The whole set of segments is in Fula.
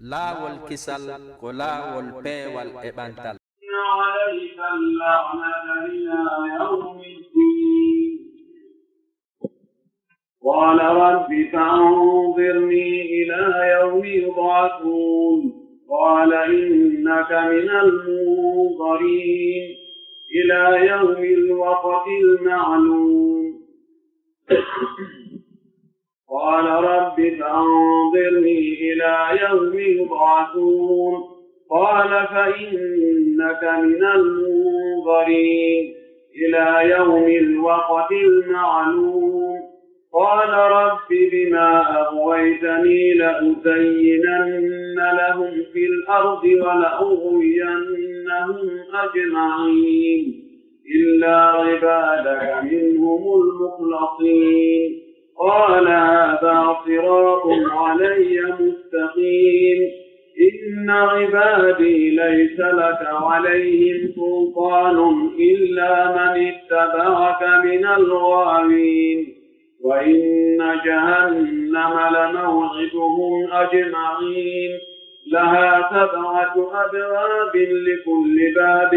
laawol kisal ko laawol peewal e ɓantal. عليك اللعنة إلى يوم الدين قال رب فانظرني إلى يوم يبعثون قال إنك من المنظرين إلى يوم الوقت المعلوم قال رب فانظرني إلى يوم يبعثون قال فإنك من المنظرين إلى يوم الوقت المعلوم قال رب بما أغويتني لأزينن لهم في الأرض ولأغوينهم أجمعين إلا عبادك منهم المخلصين قال هذا صراط علي مستقيم إن عبادي ليس لك عليهم سلطان إلا من اتبعك من الغاوين وإن جهنم لموعدهم أجمعين لها 7 أبواب لكل باب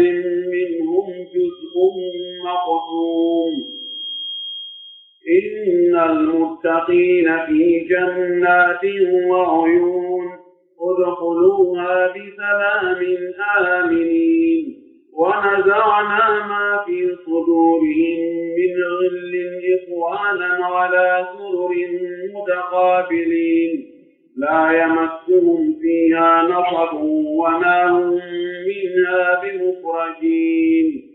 منهم جزء مقسوم إن المتقين في جنات وعيون ادخلوها بسلام آمنين ونزعنا ما في صدورهم من غل إخوانا على سرر متقابلين لا يمسهم فيها نصب وما هم منها بمخرجين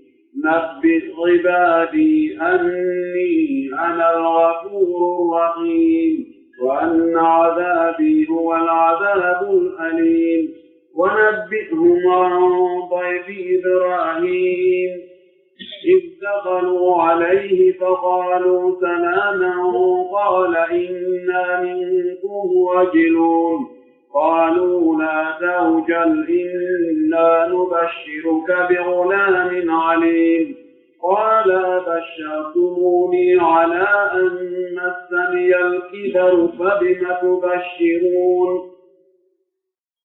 نبئ عبادي أني أنا الغفور الرحيم وأن عذابي هو العذاب الأليم ونبئهم عن ضيف إبراهيم إذ دخلوا عليه فقالوا سلاما قال إنا منكم وجلون قالوا لا توجل إنا نبشرك بغلام عليم قال بشرتموني على أن مسني الكبر فبم تبشرون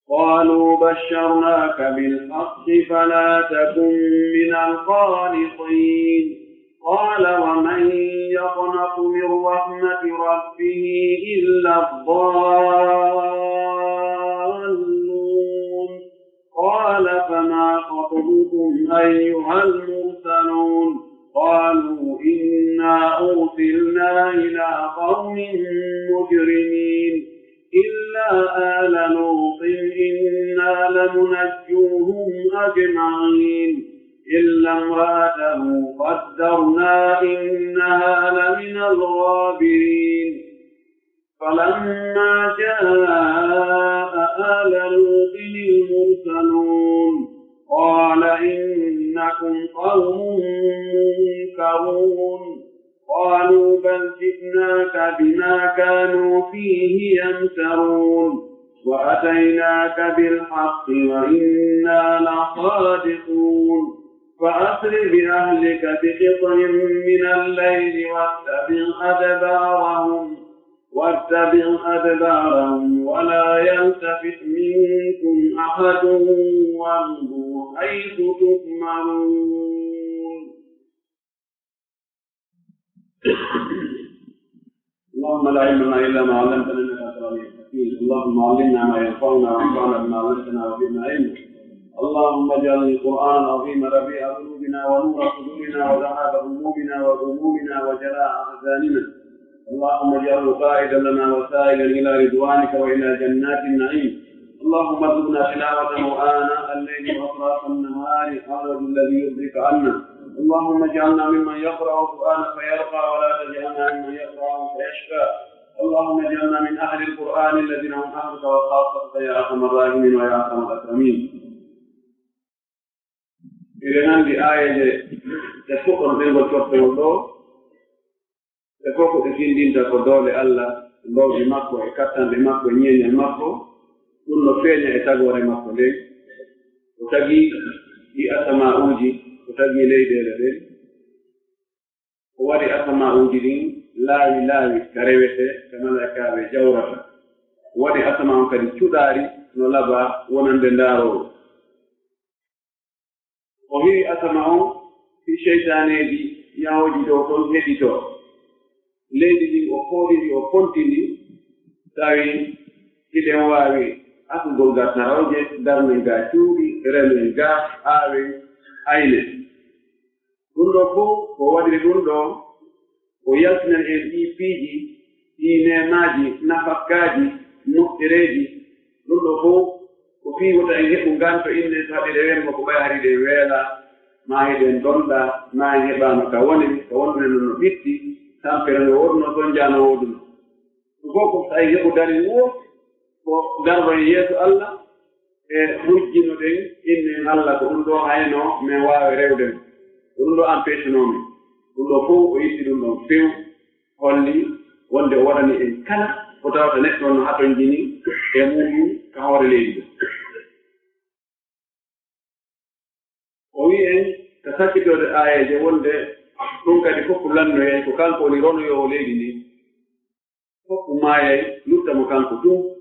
قالوا بشرناك بالحق فلا تكن من القانطين قال ومن يقنط من رحمة ربه إلا الضالون قال فما خطبكم أيها المرسلون قالوا إنا أرسلنا إلى قوم مجرمين إلا آل لوط إنا لمنجوهم أجمعين إلا امرأته قدرنا إنها لمن الغابرين فلما جاء آل لوط المرسلون قال إنكم قوم منكرون قالوا بل جئناك بما كانوا فيه يمترون وأتيناك بالحق وإنا لصادقون فأسر بأهلك بقطع من الليل واتبع أدبارهم ولا يلتفت منكم أحد وامضوا حيث تؤمرون اللهم لا علم لنا إلا ما علمتنا إنك أنت العليم الحكيم اللهم علمنا ما ينفعنا وانفعنا بما علمتنا وزدنا علما اللهم اجعل القرآن العظيم ربيع قلوبنا ونور صدورنا وذهاب همومنا وغمومنا وجلاء أحزاننا اللهم اجعله قائدا لنا وسائلا إلى رضوانك وإلى جنات النعيم اللهم ارزقنا تلاوته آناء الليل وأطراف النهار أرجو الذي يرضيك عنا اللهم اجعلنا ممن يقرأ القرآن فيرقى ولا تجعلنا ممن يقرأ فيشقى اللهم اجعلنا من أهل القرآن الذين هم أهلك وخاصتك يا أرحم الراحمين ويا أكرم الأكرمين. إذن بآية تفكر بالوجه e koko ɓe findinta ko doole Allah lowdi makko e kattanɗe makko e ñeeñal makko ɗum no feeña e tagore makko nden o tagi ɗi asama'uji o tagi leyɗele ɗen o waɗi asama'uji ɗin laawi ka rewete ka malaikaɓe jawrata o waɗi asama on kadi cuɗaari no laba wonande ndaaroo o wi asama on fi cheytaneeji yahoji dow toon heɗitoo leydi ndin o fooriri o fontini tawi hiɗen waawi asugol ga tarawje darmen ga cuuɗi remen ga aawen ayne ɗum ɗo fof ko waɗiri ɗum ɗo o yaltinan en ɗi piiji ɗi nemaaji nafakkaaji moƴƴereeji ɗum ɗo fof ko fii wota en heɓu nganto inne so haɗire wenmo ko ɓay hariɗe weela ma heɗen donɗa ma en heɓaano ka woni ko wonɗune non no ɓitti tampere ngo woɗuno toon jaano woɗuno ɗum fof ko tawi heɓu dari wof ko darroen yeeso Allah e hujjino ɗen innen Allah ko ɗum ɗo hayno min waawi rewden ko ɗum ɗo empêchenomin ɗum ɗo fof o yitti ɗum ɗon few holli wonde o waɗani en kala ko tawata neɗɗo no haton jini e muɗum ka hoore leydi ɗo o wi en ko sakkitode aayeje wonde ɗum kadi fof lannoyey ko kanko woni ronoyowo leydi ndi fof maayay luttamo kanko tum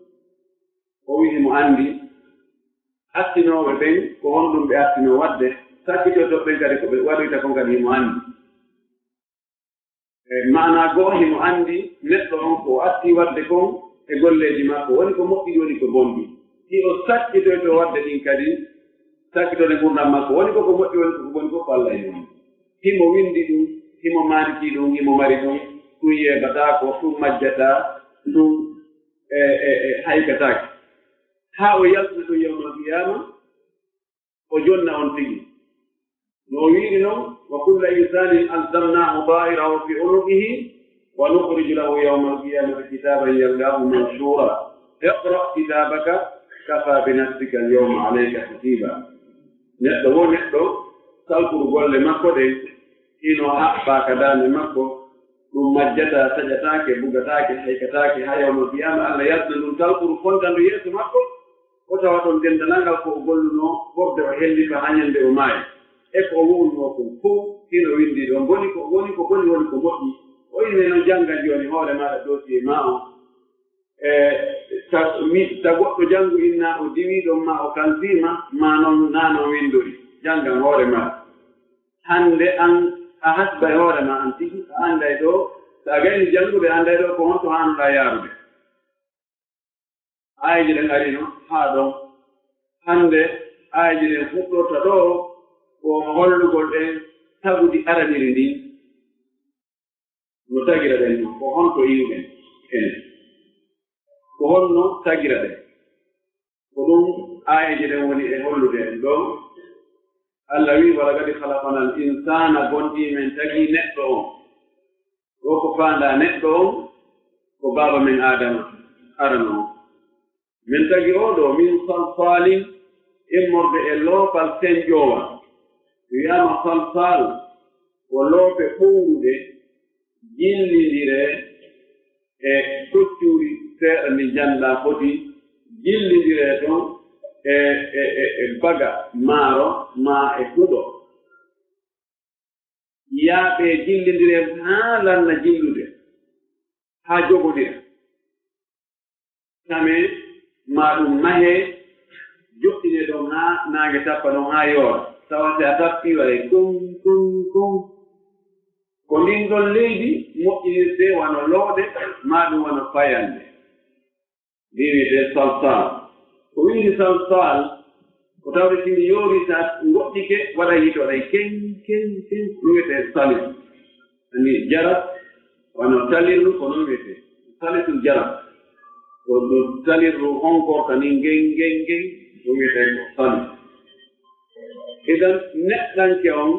o wi'i mo anndi attinooɓe ɓen ko honɗum ɓe attinoo waɗde sakkitoto ɓen kadi ko ɓe waɗoyta kon kadi himo anndi maana goo himo anndi neɗɗo on ko atti waɗde kon e golleeji makko woni ko moƴƴi woni ko bonɗi si o sakkitoyto waɗde ɗin kadi sakkitode gurdam makko woni koko moƴƴi woni koko boni fof Allah e mum himo windi ɗum himo maanditi ɗum himo mari ɗum ɗum yeeɓataa ko ɗum majjataa ɗum haykataake haa o yaltina ɗum yawmal qiyama o jonna on tigi no o wiiri noon wa kulla insanin alzamnahu da'irahu fi unuqihi wa nukhriju lahu yawma alqiyamati kitaban yalqahu manshura iqra kitabaka kafa bi nafsika alyawma alayka hasiba neɗɗo wo neɗɗo salkuru golle makko ɗen ino haɓɓa ka daande makko ɗum majjata saƴataake bugataake haykataake haa yawmal qiyama Allah yaltina ɗum salkuru fontandu yeeso makko o tawa ɗon dendanangal ko o gollunoo fofde o helli fa hañande o maayi e ko o wownoo kon fof hino winndi ɗon woni ko boni woni ko moƴƴi o ine no jannga jooni hoore maaɗa dossier ma o ta goɗɗo janngu inna o diwiiɗon ma o kalsiima ma noon naa noon winndori janngan hoore maaɗa hannde an a hasba e hoore ma an tigi a annday ɗo so a gayni janngude annday ɗo ko honto haanoɗaa yaarude aayeji ɗen arino haa ɗon hannde aayeji ɗen fuɗɗorta ɗo ko hollugol ɗen tagudi araniri ndin no tagira ɗen ɗum ko honto yiwɗen ene ko honno tagira ɗen ko ɗum aayeji ɗen woni e hollude en ɗo Allah wi wala kadi halaqana al insana gonɗi men tagi neɗɗo on ɗo ko faanda neɗɗo on ko baaba men adama arano on min tagi oɗo min salsalin immorde e loopal senƴowa wiyama salsal ko loope ɓowruɗe jillidire e toccuri seeɗa ndi janɗa foti jillidire toon e baga maaro ma e huɗo yaaɓe jillidire haa lanna jillude haa jogodira tame ma ɗum mahee joɗɗine ɗon haa naange tappa ɗon haa yoora tawate a tappi waɗe kum kum kum ko ndin ɗon leydi moƴƴinirte wano looɗe ma ɗum wano fayande wiwete salsal ko wiiri salsal ko tawde sindi yoori sa goɗɗike waɗa yito waɗay ken ken ken ɗum wiyete salis ani jarat wano talirru ko noon wiyete salisul jarat ko ɗo talirru honkorta ni ngen ngen ngen ɗum wiyete salis idan neɗɗanke on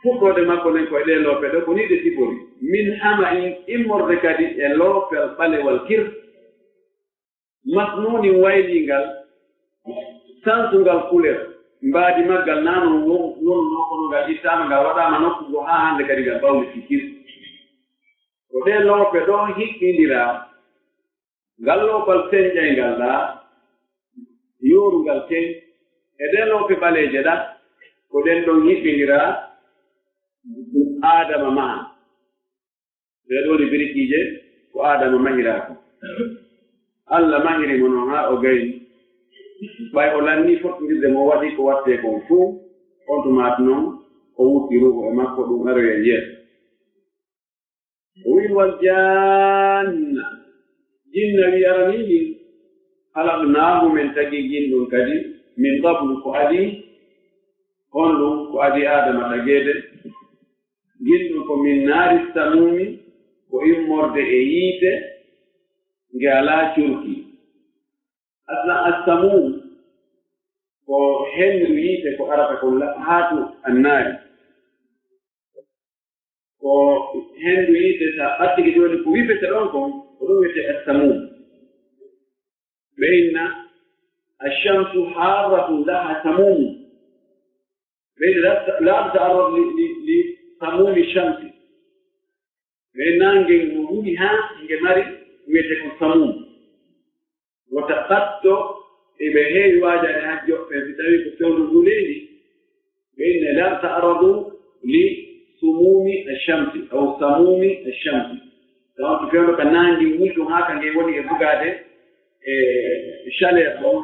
fuɗɗode makko nen koye ɗe loope ɗo ko ni ɗe sifori min hama in immorde kadi e loopel ɓalewal kir masnuni waylingal sansungal couleur mbaadi maggal naano non nokono ngal ittama ngal waɗama nokkugo haa hannde kadi ngal ɓawli sikir ko ɗe loope ɗo hiɓɓindira ngal loopal senƴaygal ɗa yoorungal ten e ɗe loope ɓaleeje ɗa ko ɗen ɗon hiɓɓindira adama maha ɓe ɗoni birikiije ko adama mahiraako Allah mahiri mono ha o gayni ɓay o lanni fottodirde mo waɗi ko watte kon fuu on tumaati noon o wutti ruhu e makko ɗum aroye yeeso o wi wal janna jinna wi arani min halaqnaahu men tagi ginɗum kadi min qablu ko adi on ɗum ko adi adama tageede ginɗum ko min naari samumi ko immorde e yiite nge alaa curki aslan assamum ko hendu yiite ko arata ko haatu annaari ko hendu yiite sa ɓattike jooni ko wifete ɗon kon ko ɗum wiyete assamum ɓeyna alchamsu harratun laha samum ɓeyna la taarrad li samumi chamsi ɓeyna ngel no wuli haa nge mari wiyete ko samum wota ɓatto eɓe heewi waajade haa joɓɓe si tawii ko fewno nguleeni ɓeyna la taarradu li sumumi alchamsi aw samumi alchamsi tawa to fewno ka naangi wulɗum haa ka nge woni e bugaade e chaleur ɗon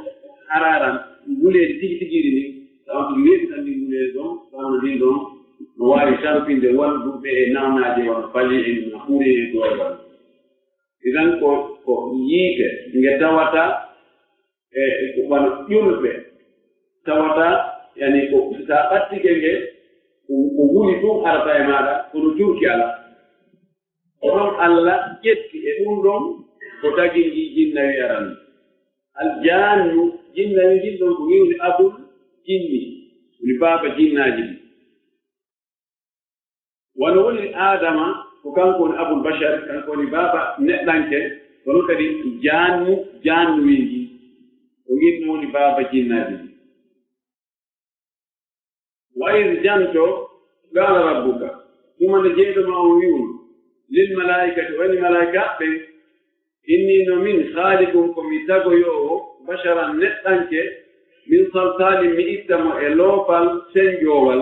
hararan nguleedi tigi tigiiri ni tawa to weeɓi tan ndi nguleedi ɗon tawno ndin ɗon no waawi tampinde walduɓe e nawnaaje wano pali e no ɓuri e doowal idan ko yiite nge tawata e ko wano ƴurɓe tawata yani ko sa ɓattike nge ko wuli ɗum arata e maaɗa kono jurki ala oɗon Allah ƴetti e ɗum ɗon ko tagi ndi jinnawi aran aljannu jinnawi ndin ɗon ko wiwni abul jinni woni baaba jinnaaji ɗi wano woni adama ko kanko woni abul bachar kanko woni baaba neɗɗanke kono kadi jannu wingi ko winno woni baaba jinnaaji ɗi wa id janto qala rabbuka tumande jeeɗoma on wiwno lil malaikati wani malaika ɓe inni no min haalikum ko mi tagoyowo bacharan neɗɗanke min salsalin mi ittamo e loopal senjoowal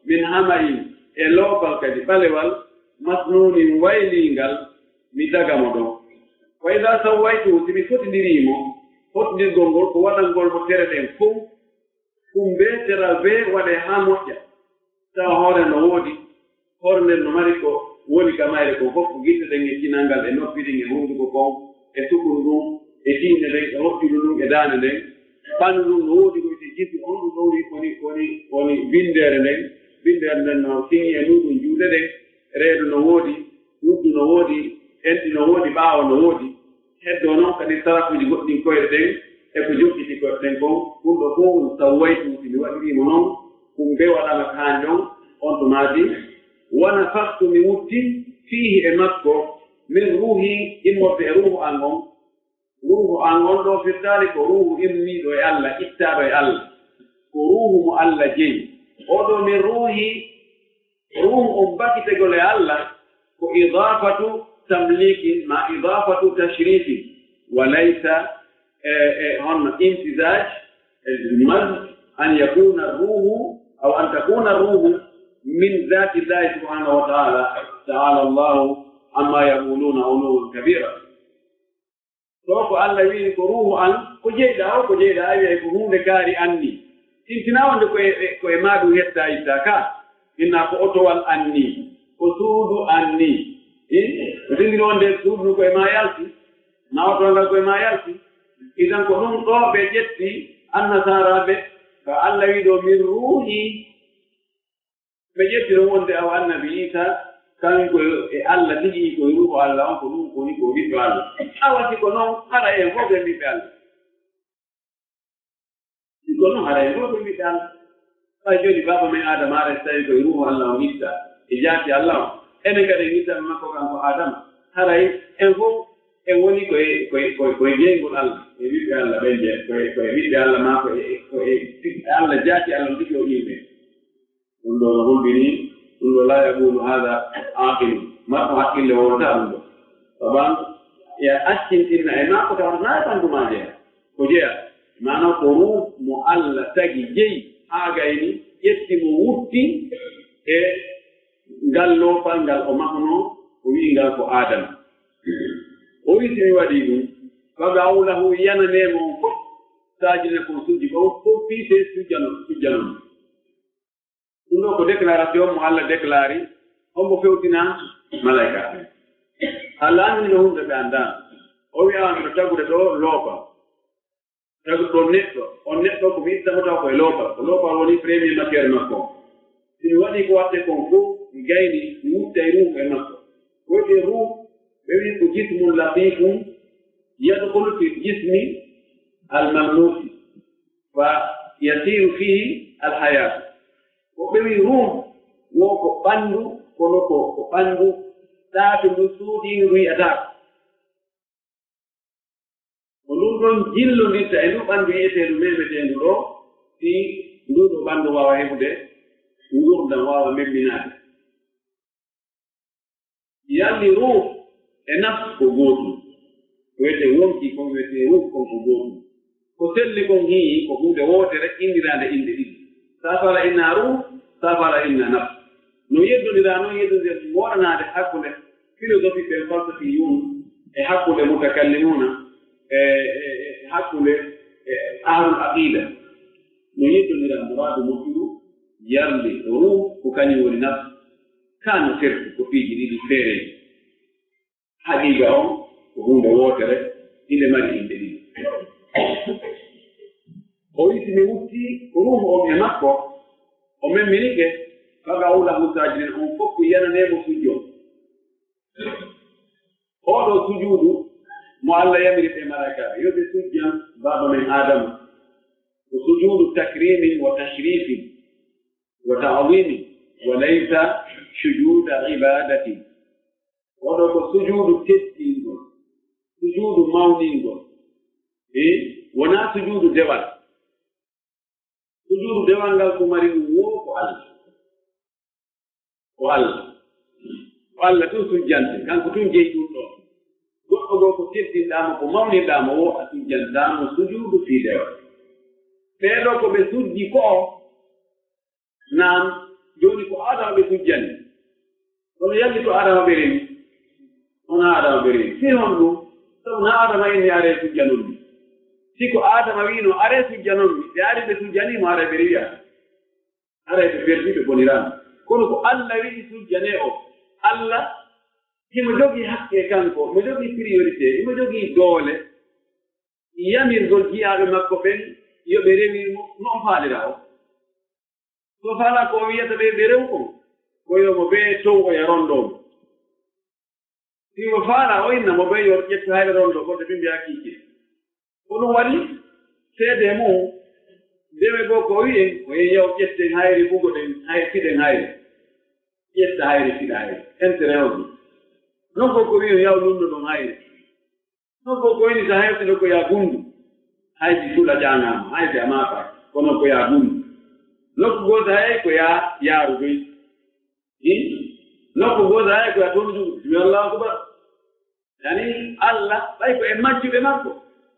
min hamayin e loopal kadi ɓalewal masnunin waylingal mi tagamo ɗon wa ida sawwaytu simi fotindirimo fotindirgol ngol ko waɗangol mo tereten fof ɗum be teral be waɗe haa moƴƴa tawa hoore no woodi hoore nden no mari ko woni ka mayre ko fof ko gitte ɗen e cinalngal e noppiɗin e hunduko kon e sukuru ndun e tiinde nden e hoɗɗudu ndun e daande nden ɓanndu ndun no woodi ko wiyete jibi on ɗum ɗon woni windeere nden windeere nden no siŋi e nduɗum juuɗe ɗen reedu no woodi wuddu no woodi enɗi no woodi ɓaawo no woodi heddoo noon kadi sarafuji goɗɗin koyɗe ɗen e ko joɓɓiti koyɗe ɗen kon ɗum ɗo fof ɗum sawwaytuuti mi waɗiriimo noon ɗum be waɗama kaan ɗon on to maadi wona faktu mi wutti fiihi e makko min ruuhi immorde e ruuhu an on ɗo firtaali ko ruuhu immiiɗo e Allah ittaaɗo e Allah ko ruuhu mo Allah jeyi oɗo min ruuhi ruuhu on bakitegol e Allah ko idafatu tamlikin ma idafatu tashrifin wa laysa honno imtisaj maz an yakuna ruuhu aw an takuna ruuhu min dhati llahi subhanahu wa ta'ala ta'ala Allahu amma yaquluna uluwan kabira ɗo ko Allah wiini ko ruuhu an ko jeyɗa o ko jeyɗa a wiya ko hunde kaari anni tintina wonde ko e maɗum hetta itta ka inna ko otowal anni ko suudu anni ko tindiri wonde suudu ko e ma yalti nawtongal ko e ma yalti idan ko ɗum ɗo ɓe ƴetti annasaraɓe ko Allah wi ɗo min ruuhi ɓe ƴetti ɗon wonde aw annabi Isa kanko e Allah tigi koye ruuhu Allah on ko ɗum koni ko ɓiɗɗo Allah awati ko noon haɗa en fof ɓe ɓiɓɓe Allah ko noon haɗa en fof ɓe ɓiɓɓe Allah ɓay joni baba men Adama ara so tawi koye ruuhu Allah on itta e jaati Allah on enen kadi en ittaɓe makko kanko Adama haray en fof en woni koye jeygol Allah e ɓiɓɓe Allah ɓen je koye ɓiɓɓe Allah ma koye Allah jaati Allah on tigi o yimɓe ɗum ɗo no hulɓini ɗum ɗo la yaqulu hada aqilu makko haqqille wonta ɗum ɗo saban ya accintinna e makko tawata naa ɓanndu ma jeya ko jeya mana ko ruh mo Allah tagi jeyi haa gayni ƴetti mo wutti e ngal loopal ngal o mahno o wi'i ngal ko Adama o wi simi waɗii ɗum فقعوا له يننيم فوق ساجدكم سجدوا فوق في سجنون ɗum ko déclaration mo Allah déclari hombo fewtina malaika Allah andini no hunde ɓe anndano o wi'ama no tagude ɗo loopa tagude ɗo neɗɗo on neɗɗo ko mi ittamo taw koye loopal ko loopal woni premier matiére makko si mi waɗi ko watte kon fof mi gayni mi mutta e ruum e makko woyte ruum ɓe wi ko jismum latifum yadkhulu fi jismi almamnusi fa yasiru fihi alhayat ko ɓewi ruum wo ko ɓanndu kono ko ɓanndu taatu ndu suuɗi ruyataako ko ɗum ɗon jillondirta e ndu ɓanndu yi'eteendu memeteendu ɗo si nduɗo ɓanndu waawa heɓude ngurdam waawa memminaade yalli ruum e nafsu ko gootum wiyete wonki kon wiyete ruum kon ko gootum ko selli kon hii ko hunde wootere inndirande innde ɗiɗi safara inna ruh safara inna nafs no yeddondira noon yeddondir woɗanade hakkude philosophique ɓe falsafiyun e hakkude mutakallimuna e hakkude ahlul aqida no yeddondira muradu moƴƴuɗu yarde ruh ko kañum woni nafs kano serti ko piiji ɗiɗi feereji haqiqa on ko hunde wootere inde mari inde ɗiɗi o wisi mi wutti ruh on e makko o memminike faga ulahu sajidin on fof ko yananemo sujjoon oɗo sujuudu mo Allah yamiri ɓe malaikaɓe yoɓe sujjan baba men adama ko sujuudu takrimin wa tashrifin wa ta'zimin wa laysa sujuuda ibadatin oɗo ko sujuudu teddingol sujuudu mawningol wona sujuudu dewal sujuudu dewal ngal ko mari ɗum wo ko Allah ko Allah ko Allah tun sujjante kanko tun jeyi ɗum ɗon goɗɗo goo ko teddinɗama ko mawnirɗama wo a sujjantamo sujuudu fi dewal ɓeeɗo ko ɓe sujji ko naam joni ko adama ɓe sujjani kono yalli to adama ɓe rewi wona adama ɓe rewi si hon ɗum sowona adama inni are sujjanolmi si ko adama wino are sujjanolmi ɓe ari ɓe sujjanimo ara ɓe rewiya ara ɓe perdi ɓe bonirama kono ko Allah wi'i sujjane o Allah himo jogii hakke kanko mo jogii priorité himo jogii doole yamirgol jiyaaɓe makko ɓen yo ɓe rewimo no on faalira o so faala ko o wiyata ɓe rew kon koyomo ɓe tow o yarondomo simo faala o inna mo ɓe yo ƴettu hayɓe rondo ko deɓe mbiya kiike ko ɗum waɗi seede mum dewe goo ko wi'en o yeyaw ƴetten hayri ɓugoɗen hayre fiɗen hayre ƴetta hayre fiɗa hayre intérêt on ɗum non fof ko wi'en yaw lunno ɗon hayre non fof ko wini so hewtino ko ya gundu haydi suuɗa ƴaŋama hayde a maafa kono ko ya gundu nokku goto hay ko ya yaaru doy nokku goto hay ko ya toon juɗu mi allahu akbar yani Allah ɓay ko e majjuɓe makko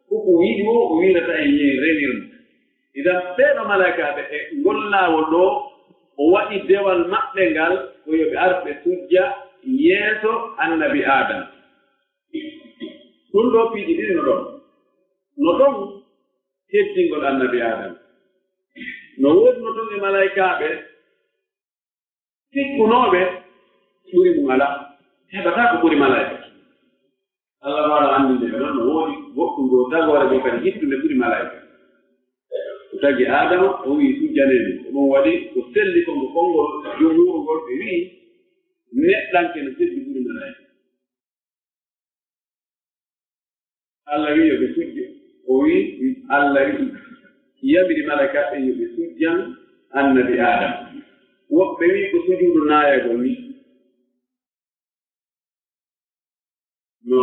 koko wiɗi o o wirata e renirmo idan ɓeeɗo malaikaɓe e ngollawol ɗo o waɗi dewal maɓɓe ngal ko yoɓe arɓe sujja yeeso annabi adama ɗum ɗo piiɗi ɗiɗi no ɗon heddingol annabi adama no woodi no ɗon e malaikaɓe sikkunoɓe ɓuri mum ala heɓata ko ɓuri malaika Allah waɗa andinde ɓe noon no woodi goɗɗum ɗo tagore go kadi hittunde ɓuri malaika ko tagi adama o wii sujjaneni ko ɗum waɗi ko selli konko konngol jomwurugol ɓe wii neɗɗanke no seddi ɓuri malaika Allah wi yoɓe sujje o wii Allah wi yamiri malaikaɓe yoɓe sujjan annabi adama woɓɓe wi ko sujuudu naayagol ni no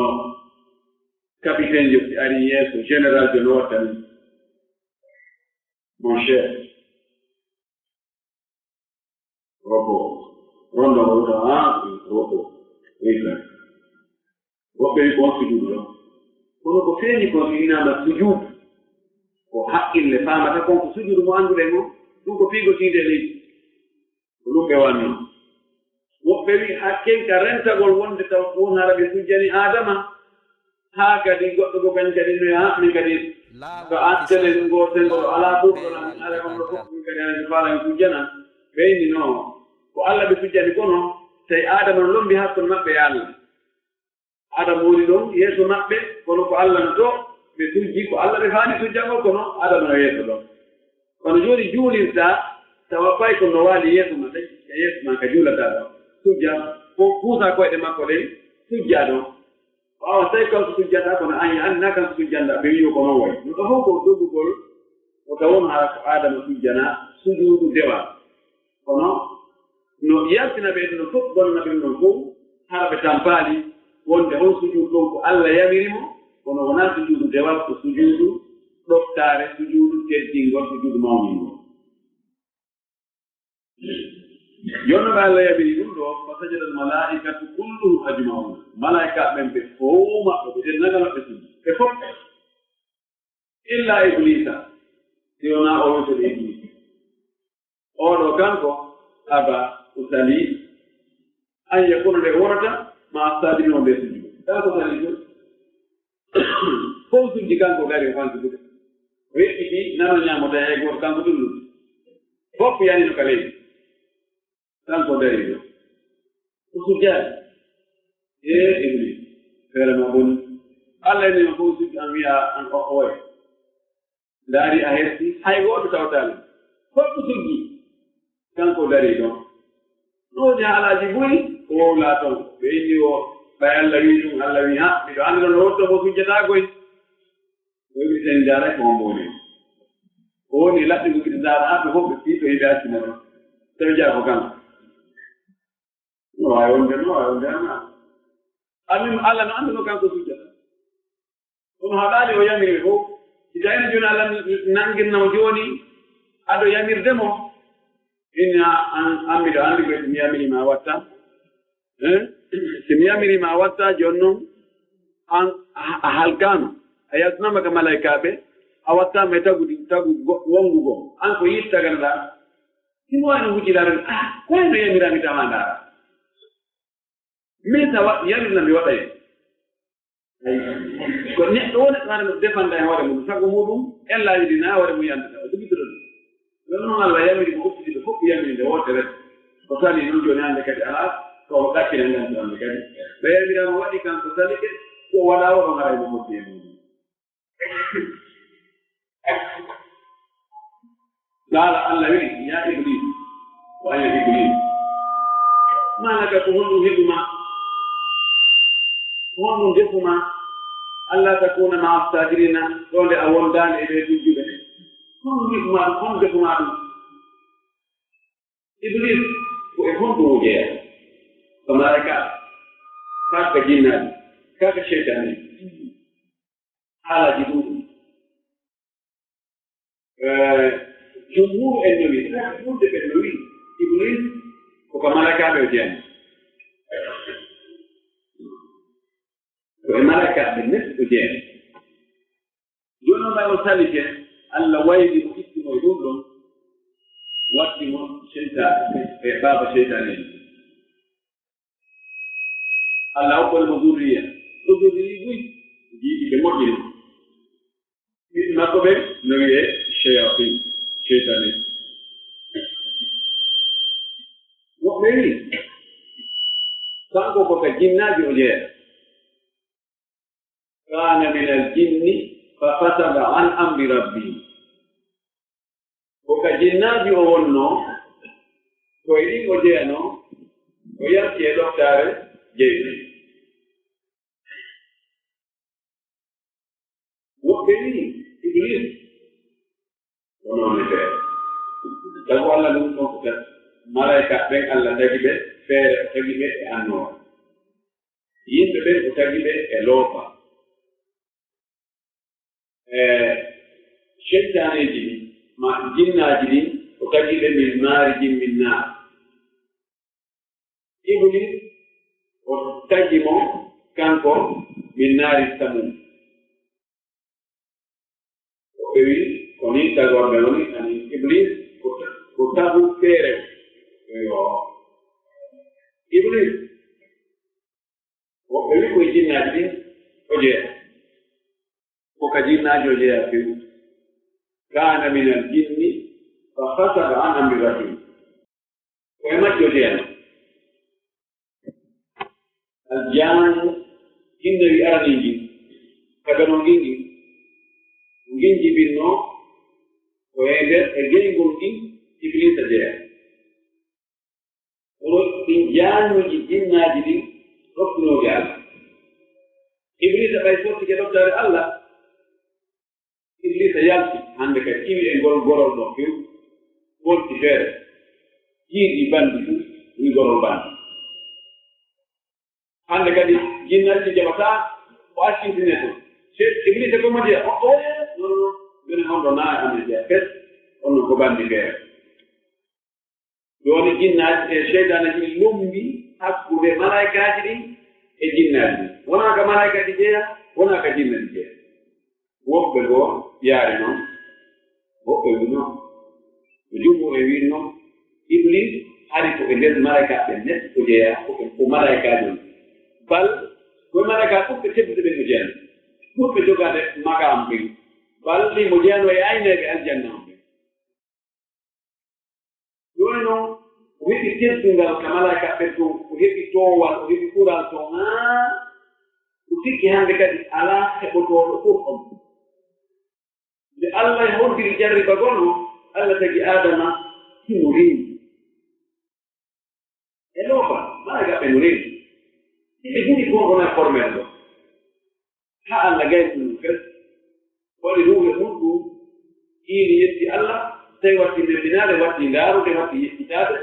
capitaine jo si ari yeeso général jo no watta ni mon cher robo rondo oto robo eytan woɓɓe wi kon sujuudu ɗon kono ko feeñi kon so inama sujuudu ko haqqille faamata kon ko sujuudu mo annduɗen o ɗum ko piigotiide leydi ko ɗum ɓe wanno woɓɓe wi hakkenka rentagol wonde taw ko won hara ɓe sujjani adama haa kadi goɗɗo ko ɓen kadi no min kadi ko attele gotel ngol alaa ɓurɗonan ala on ɗo fof min kadi ane faala tujjana ɓeyni no ko Allah ɓe tujjani kono tawi adama no lombi hakkude maɓɓe e Allah adama woni ɗon yeeso maɓɓe kono ko Allah no to ɓe tujji ko Allah ɓe faani tujjango kono adama no yeeso ɗon kono jooni juulirta tawa fay ko no waali yeeso ma tawi e yeeso ma ka juulata ɗo tujja ko puusa koyɗe makko ɗen tujja ɗon ɓaawa tawi kanko tujjata kono an anna kanko tujjanda ɓe wiyo ko noon wayi ɗum ɗo fof ko doggugol o tawon haa ko adama tujjana sujuudu dewa kono no yaltina ɓe no fof bonna ɓen ɗon fof haa ɓe tampaali wonde on sujuudu ɗon ko Allah yamirimo kono wonaa sujuudu dewal ko sujuudu ɗoftaare sujuudu teddingol sujuudu mawningol jonnoɓe Allah yamiri ɗum ɗo fa sajada almalaikatu kulluhum ajmaun malaika ɓen ɓe fof maɓɓe ɓe dennaga maɓɓe sujud ɓe fof illa iblisa si wonaa o wontoɗo iblis oɗo kanko aba usali an yakuna nde wonata ma sadino nde sujudu kanko sali ɗum fof sujji kanko gari o fansudude weɗɗiɗi nano ñaamota hay gooto kanko ɗullude fof yanino ka leydi kanko dari ɗo o sujjaade iblis feere ma boni Allah nima fof sujji an wiya an oye ndaari a herti hay gooto tawtaali fof sujji kanko dari ɗon ɗoodi haalaaji ɓuri ko wowlaa toon ɓe inni o ɓay Allah wi ɗum Allah wi ha miɗo annda no wotto mo sujjataakoy o wi sen njaaray ko on mboni o woni laɓɓi ko kiɗi ndaara haɓɓe fof ɓe fiito yiɓe accina ɗon tawi jaa ko kanko no waawi wonde ama anndimo Allah no annduno kanko sujjata kono haɗaali o yamiri fof si tawino jooni Allah nanngirnamo jooni aɗo yamirdemo inni an miɗo anndi ko mi yamirima a watta si mi yamirima a watta jooni noon an a halkaama a yaltinama ka malaykaaɓe a wattama e tagu wonngu goo an ko yiit taganoɗaa simo wayno huccitaade koyno yamirami tawa ndaara min tawa yamirna mi waɗa hen ko neɗɗo wo neɗɗo haɗa defanda e hoore mum sago muɗum en laawiɗi na hoore mum yandata o jogitoɗo ɗum ɗon noon Allah yamiri mo ustiɗo fof yamirinde wotere ko sali noon jooni hannde kadi alaa ko ɗakkine nganduɗande kadi ɓe yamirama waɗi kanko sali ɗe ko waɗa o ɗon haray mo motti e muɗum قال الله يا إبليس وأنا إبليس ما لك تهون هدما هون جسما ألا تكون مع الساجرين دون أول دان إلى الجبل هون هدما هون جسما إبليس وإهون بوجه فملائكة كاك جنان كاك شيطان على جدود جمهور النبي جمهور النبي إبليس وكملائكة بيجان وملائكة بالنسبة بيجان جونا ما يوصلك ألا وايد اسمه يقولون واسمه شيطان باب الشيطانين ألا أقول مزورية مزورية يجي بمجنون ما قبل نويه الشياطين شيطانين مؤمنين كانوا كجنات وجيه كان من الجن ففسق عن أمر ربه وكجنات وونو كويرين وجيهنو ويركي دكتور جيني مؤمنين إبليس ونون فيه تقول الله نقول كذا ملاك بين الله تجيبه فيه تجيبه أنور ينتبه تجيبه إلوفا شيطان يجي ما جن أجرين وتجيبه من نار جن من نار إبليس وتجيبه كانكو من نار السموم koni tagorbe woni ani iblis ko tabu fere yo iblis o be ko jinnaji o je وكجينا جوجيا فيه كان من الجن فخسر عن أمر ربه وما جوجيا الجان جن يأرني كبرونجي nginji binno ko ede e gengol ɗin iblisa jeeya oɗo ɗin jaanuji jinnaji ɗin ɗoftunoɓe allah iblisa ɓay fottike ɗoftare allah iblisa yalti hande kadi iwi e ngol gorol ɗo few wolti feere jiiɗi bandi fu wi gorol bandi hande kadi jinnati jaɓata o accintine to iblisa ko modi o gene hondo naa ande jeeya fes onno ko bandi feere joni jinnaji e cheydanaji lombi hakkude malaikaji ɗin e jinnaji ɗin wona ka malaikaji jeeya wona ka jinnaji jeeya woɓɓe goo yaari noon woɓɓe wi noon ko jumɓo e wi noon iblis hari ko e nder malaikaɓe neɗɗo ko jeeya ko malaikaji on bal koye malaika ɓuɓɓe tebbude ɓen ko jeeyana ɓuɓɓe jogade makam ɓen balli mo jeeyano e ayneɓe aljanna on ɓen joni noon o heɓi teddungal ka malaikaɓe to o heɓi towal o heɓi ɓural to o sikki hande kadi ala heɓotoɗo fof on nde allah e hoddiri jarribagol o allah tagi adama himo reeni e loofa malaikaɓe no reeni hiɓe jini gonɗona formel ɗo ha allah gaytuɗum fes waɗi ruuɓe muɗɗum iini yetti allah tawi watti ndembinaade watti ndaarude watti yettitaade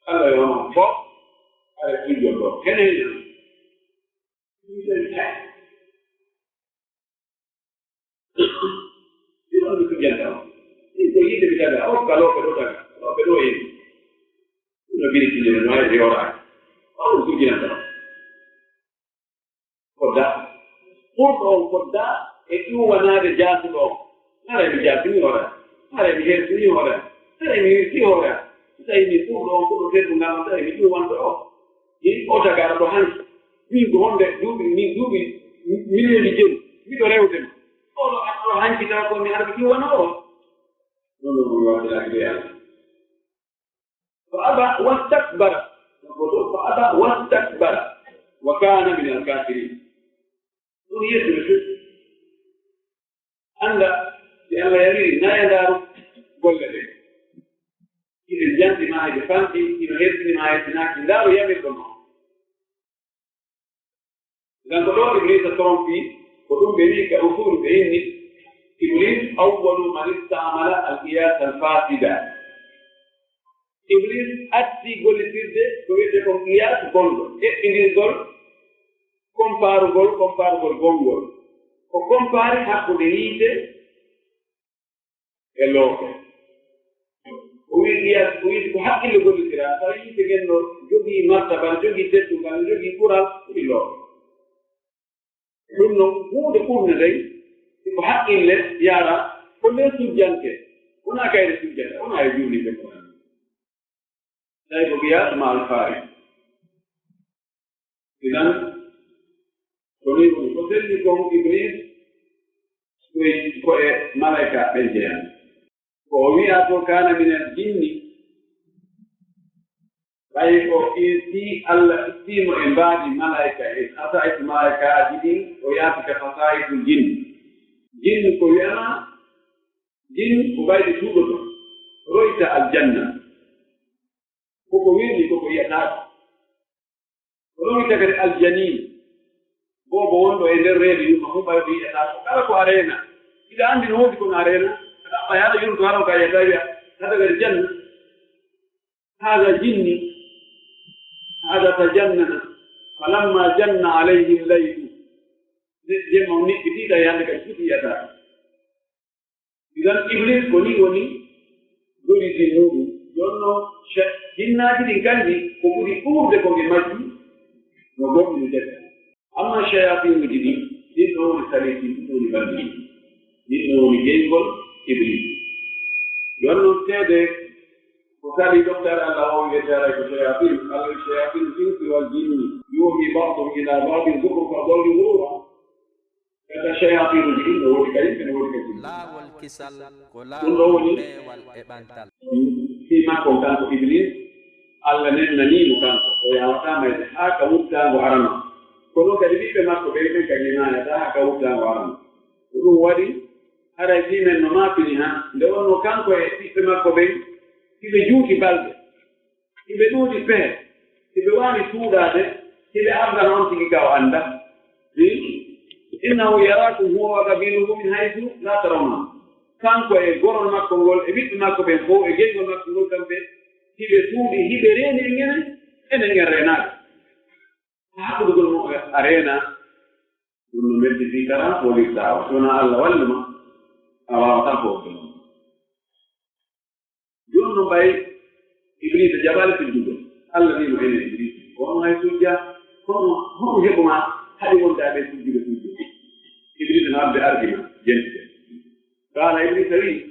allah yo noon fof aɗa ƴiƴol ɗo keneen ɗiɗon mi tujjanta o ɗin ko yiide mi taga o galooɓe ɗo taga galooɓe ɗo en ɗuno birikindene no wawi yoraade on tujjinanta o kodda ɓurɗo on kodda e ƴuwanaade jaasuɗo o hara mi jaasini hoora hara mi hersini hoora hara mi wirti hoora so tawi mi ɓurɗo on koɗo teddu ngal on tawi mi ƴuwanto o o tagara ɗo hanki min ko honde duuɓi millioni joyi miɗo rewdema oɗo aɗo hanki taw ko mi ara mi ƴuwano o nono mo waddiraaki ɓe allah fa aba wastakbara fa aba wastakbara wa kana min alkafirin ɗum yettime fof annda si allah yawiri nayandaaru golle ɗe ine jantima hayde fanti ino hertinima hettinaaki ndaaru yamirɗo noon gan ko ɗo iblisa trompi ko ɗum ɓe wi ka usulu ɓe inni iblis awwalu man istamala al qiyas al fasida iblis atti gollitirde ko wiyete kon qiyas gonɗo eɓɓindirgol comparugol gongol ko compare hakkude yiite e loope o wi qiyas o wi ko haqqille gollitira taw yiite genno jogii martaban jogii teddungal jogii ɓural ɗi loope ɗum noon huunde ɓurde ndey ko haqqille yaara ko nder sujjante wona kayre sujjata wona e juulide ko tawi ko qiyas ma alfaari idan ko ni ɗum ko selli kon iblis ko e malaika ɓen jeyan ko o wiya to kana min al jinni ɓay o irti allah istimo e mbaadi malaika e hasaitu malaikaaji ɗin o yaafika hasaitu jin jin ko wiyama jin ko ɓayde suuɗoto royta aljanna koko wirni koko yiyataako o royta kadi aljanin bobo wonɗo e nder reedu yumma fu ɓaydo yiyataako kala ko arena iɗa anndi no woodi kono arena aɗa aɓɓa yaɗa yurto haro ka yiyata wiya hada kadi janna hada jinni hada tajannana falamma janna alayhi llaylu jemma niɓɓitiiɗa yande kadi futi yiyataako idan iblis ko ni woni doriti muɗum jonno jinnaaji ɗin kanji ko ɓuri ɓurde ko ɓe majji no goɗɗum defe amma chayatinuji ɗin ɗin ɗo woni saliti ɗin woni bandi ɗin ɗo woni geyngol iblis jonno teede ko kadi docteur allah o wiyetera ko chayatin allah chayatin finsi wal jinni yuhi ba'dum ila ba'din zukhrufa qawli ghurura كشياطين الجن والكريم والكريم لا والكسل ولا ɗum ɗo woni والإبانتال fi makko kanko iblis allah nennanimo kanko o yawatama haa ka wuttango arano kono kadi ɓiɓɓe makko ɓe ɓen kadi nanata haa ka wuttango arano ko ɗum waɗi haray fimen no mapini han nde wonno kanko e ɓiɓɓe makko ɓen hiɓe juuti balɗe hiɓe ɗuuɗi pehe hiɓe wawi tuuɗade hiɓe ardana on tigi ka o anda innahu yarakum huwa wa qabiluhu min haythu la tarawna kanko e gorol makko ngol e ɓiɓɓe makko ɓen fof e geyngol makko ngol kamɓe hiɓe tuuɗi hiɓe reeni e ngenen enen en reenaade haɓudugol mo a reena ɗum no medditi kala folirtawa sona allah walluma a wawata fofo joni no mbayi iblisa jaɓali sujjugol allah wimo enen iblis kono hay sujja hono heɓuma haɗi wondaɓe sujjude iblis no abde argument jentite قال إبليس لي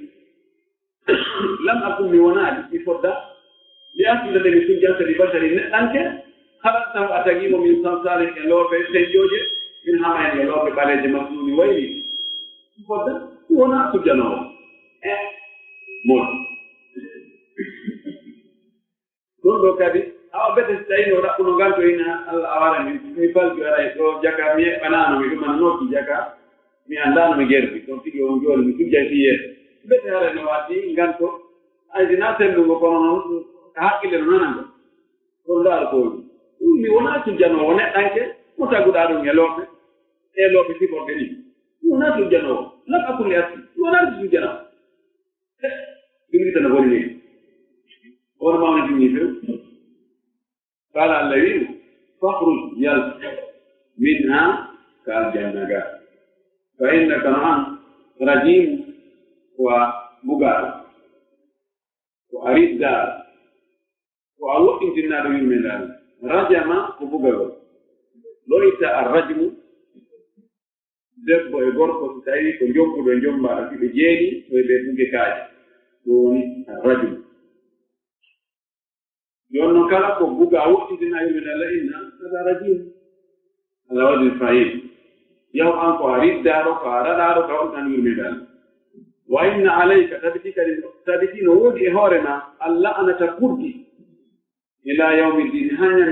لم أكن بونادي في فضة لأسجد لسجدة لبشر أنت خلقته أتجيب من صلصال يلوه في سنجوجه من همان يلوه في بالج مسلول ويلي فضة ونا سجنه مول كل كذي أو بتستعين ورقم قالوا إن الأوائل من فلك وراي لو جاكا مي أنا نمي كمان نوكي جاكا mi andano mi gerbi don tigi on joni mi tujja fiye bete hare no wadi ganto ay dina tellugo kono non hakkile no nanango ko dar ko mi wona tujjano wona danke mo taguda do ngelobe e lobe sibor gani wona tujjano la akul yatti wona tujjano bindi tan woni on ma woni ni fe qala allahi fakhruj yal minha ka jannaga فإنك معن رجيم وبقال وأريد دار وأوقف النار من ذلك رجم وبقال ليس الرجم دب وغرفة تاي كنجوم كنجوم بارك بجيني ويبقى كاج دوني الرجم يوم كلا كوبوغا أوقف النار من ذلك إن هذا رجيم على وجه الفعيل يوم أنك أريد دارك أراد دارك أن يمدل وإن عليك تبتي نوجه هورنا الله أن تكردي إلى يوم الدين هنيا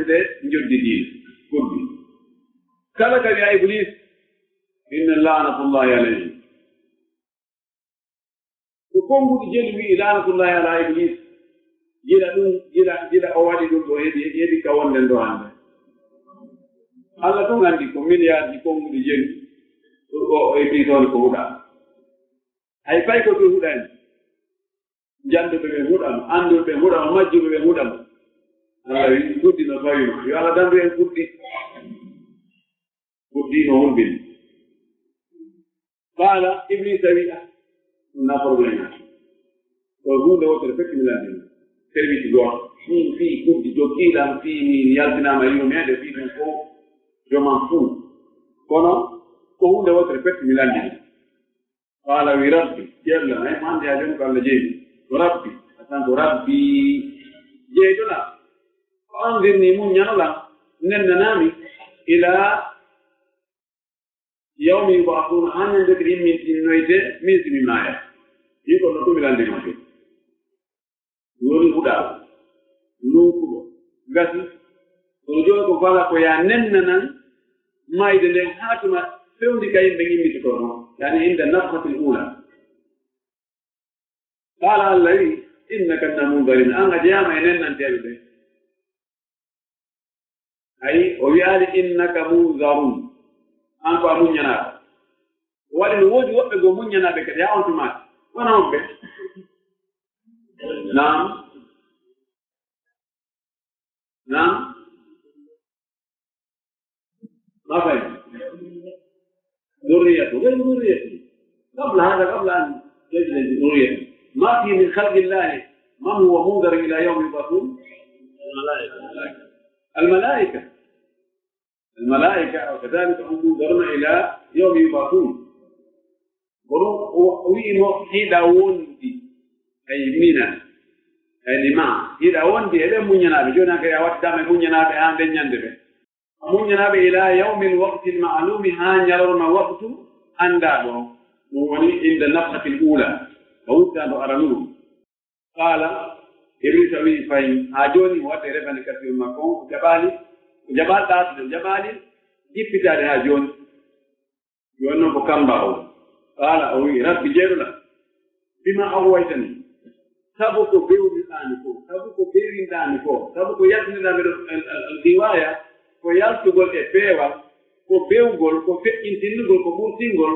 نجد الدين كردي كلك يا إبليس إن لعنة الله عليه وكم جلوي لعنة الله على إبليس جلا أوادي دو يدي كون لندو عنده Allah tun andi ko milliard di ko ngudi jeni ko e bi ton ko huda ay fay ko to huda jande be huda ando be huda majju be huda Allah wi kuddi no fawi yo ala dambe en kuddi no hulbi qala iblis wi na problema ko huda o perfect miladi service do fi kuddi jokila fi yalbina ma yumede fi ko je m'en fous. Kono, ko hunde wotere petti mi landi. Qala wi rabbi, yalla ay mande ya jom ko Allah jeeyi. Rabbi, atan ko rabbi jeeytona. Ko andirni mun ñanola nennanami ila yawmi yub'athuna hanande ko min tinnoyte min simi maya. Yi ko no to mi landi ma jom. Woni huda. Nukugo. Gasi. Ko joni ko fala ko ya nennanan mayde nden hatuma fewndi ka yimɓe gimmitoto noon yani inde nafhati l ula qala allah wi innaka namundarin an a jeyama e nennanteɓe ɓe ayi o wiyaali innaka mundarun an ko a muññanaɓe o waɗi no woodi woɓɓe goo muññanaɓe kadi ha on tumaade wona on ɓe nam ما فهم ذريته غير ذريته قبل هذا قبل أن يجلس ذريته ما في من خلق الله من هو منذر إلى يوم يبعثون الملائكة وكذلك هم منذرون إلى يوم يبعثون ويمو حيداون دي أي مينا أي لما حيداون دي إذا منينا بجونا كي أوات دام منينا بأن بنيان دي منينا إلى يوم الوقت المعلوم هان يرون وقت anda ɗo ɗum woni inde nafhati l ula o wuttaɗo aranuɗum qala iblisa wi fayi ha joni wadde refani kasirol makko on ko jaɓali ɗatude jaɓali jippitade ha joni joni noon ko kamba o qala o wi rabbi jeeɗuɗa bima awwaytani sabu ko bewniɗani ko sabu ko bewinɗani ko sabu ko yaltiniɗami ɗo riwaya ko yaltugol e peewal ko bewgol ko feƴƴintinnugol ko ɓurtingol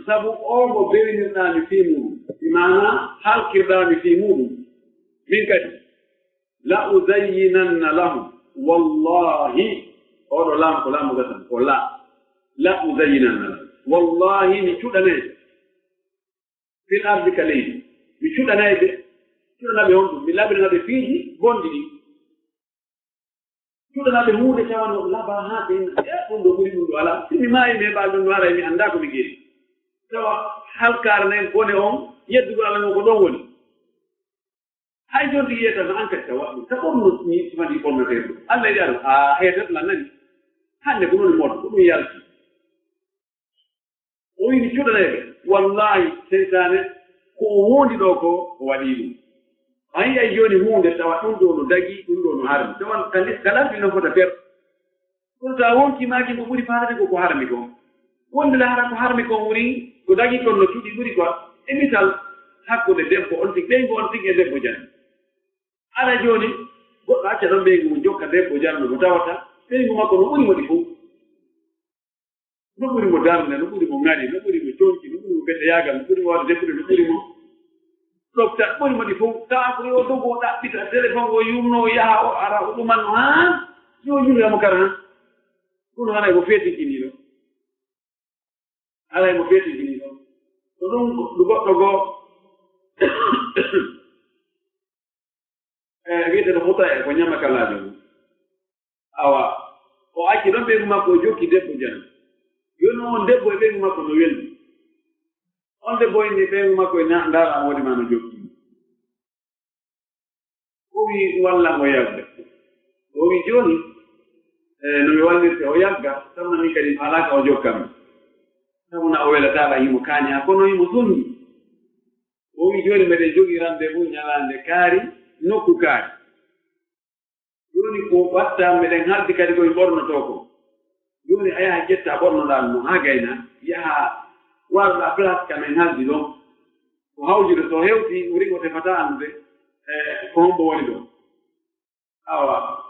sabu o mo bewinirɗami fii muɗum imana halkirɗami fii muɗum min kadi la uzayyinanna lahum wallahi oɗo laam ko laamu gatan ko la uzayyinanna lahum wallahi mi cuɗanayi fil ardi ka leydi mi cuɗanayi ɓe cuɗanaɓe on ɗum mi laɓiranaɓe fiiji gonɗi ɗi cuɗanaɓe huunde tawano laba haa ɓe ɗum ɗo ɓuri ɗum ɗo ala simi maayi me ɓaa ɗum ɗo ara mi annda ko mi geeri tawa halkaare nayi bone on yeddugol ala ngo ko ɗon woni hay jooni ɗi yiyata no enquête tawa ɗum ta ɓorno ni simadi ɓornotee ɗum allah yiɗi aɗum a heetat lan nani hannde ko ɗoni moɗo ko ɗum yalti o wini cuɗanayi ɓe wallahi seytane ko o wondi ɗo ko o waɗii ɗum a yiyay jooni huunde tawa ɗum ɗo no dagi ɗum ɗo no harmi tawan kalamɗi noon fota per kono so a wonkimaaki ko ɓuri faatade ko harmi kon wonde lahara ko harmi kon wuri ko dagi kon no cuɗi ɓuri quoi e misal hakkude debbo on tigi ɓeygu on tigi e debbo janni ala jooni goɗɗo acca ɗon ɓeygu mum jokka debbo janno mo tawata ɓeygu makko no ɓuri mo ɗi fof no ɓuri mo darde no ɓuri mo ŋari no ɓuri mo coñci no ɓuri mo bete yaagal no ɓuri mo wade debbude no ɓuri mo ɗofta ɓuri mo ɗi fof tawa ko yo dogo o ɗaɓɓita téléphone o yumno o yaha o ara o ɗumanno ha yo yumiyamo kara han ɗum no hanay mo feetiginiɗo alay mo feetiginiɗo ko ɗum ɗo goɗɗo goo wiyeteɗo huta e ko ñamakalajo mum awa o acci ɗon ɓeygu makko o jokki debbo jan yoni on debbo e ɓeygu makko no weldi on debbo inni ɓeygu makko e ndaara woodi ma no jokki o wi wallamo yagga o wi jooni no mi wallirte o yagga tawna min kadi alaka o jokkami tawna o welataɗa yimo kaani ha kono yimo sonndi o wi jooni mbeɗen jogii rendez-vous ñalande kaari nokku kaari jooni ko watta meɗen haldi kadi koye ɓornotoo ko jooni a yaha ƴetta ɓornoɗaa mo haa gayna yaha warɗa place kamen haldi ɗon ko hawjude so hewti wuri o tefata andude ko hombo woni ɗon awa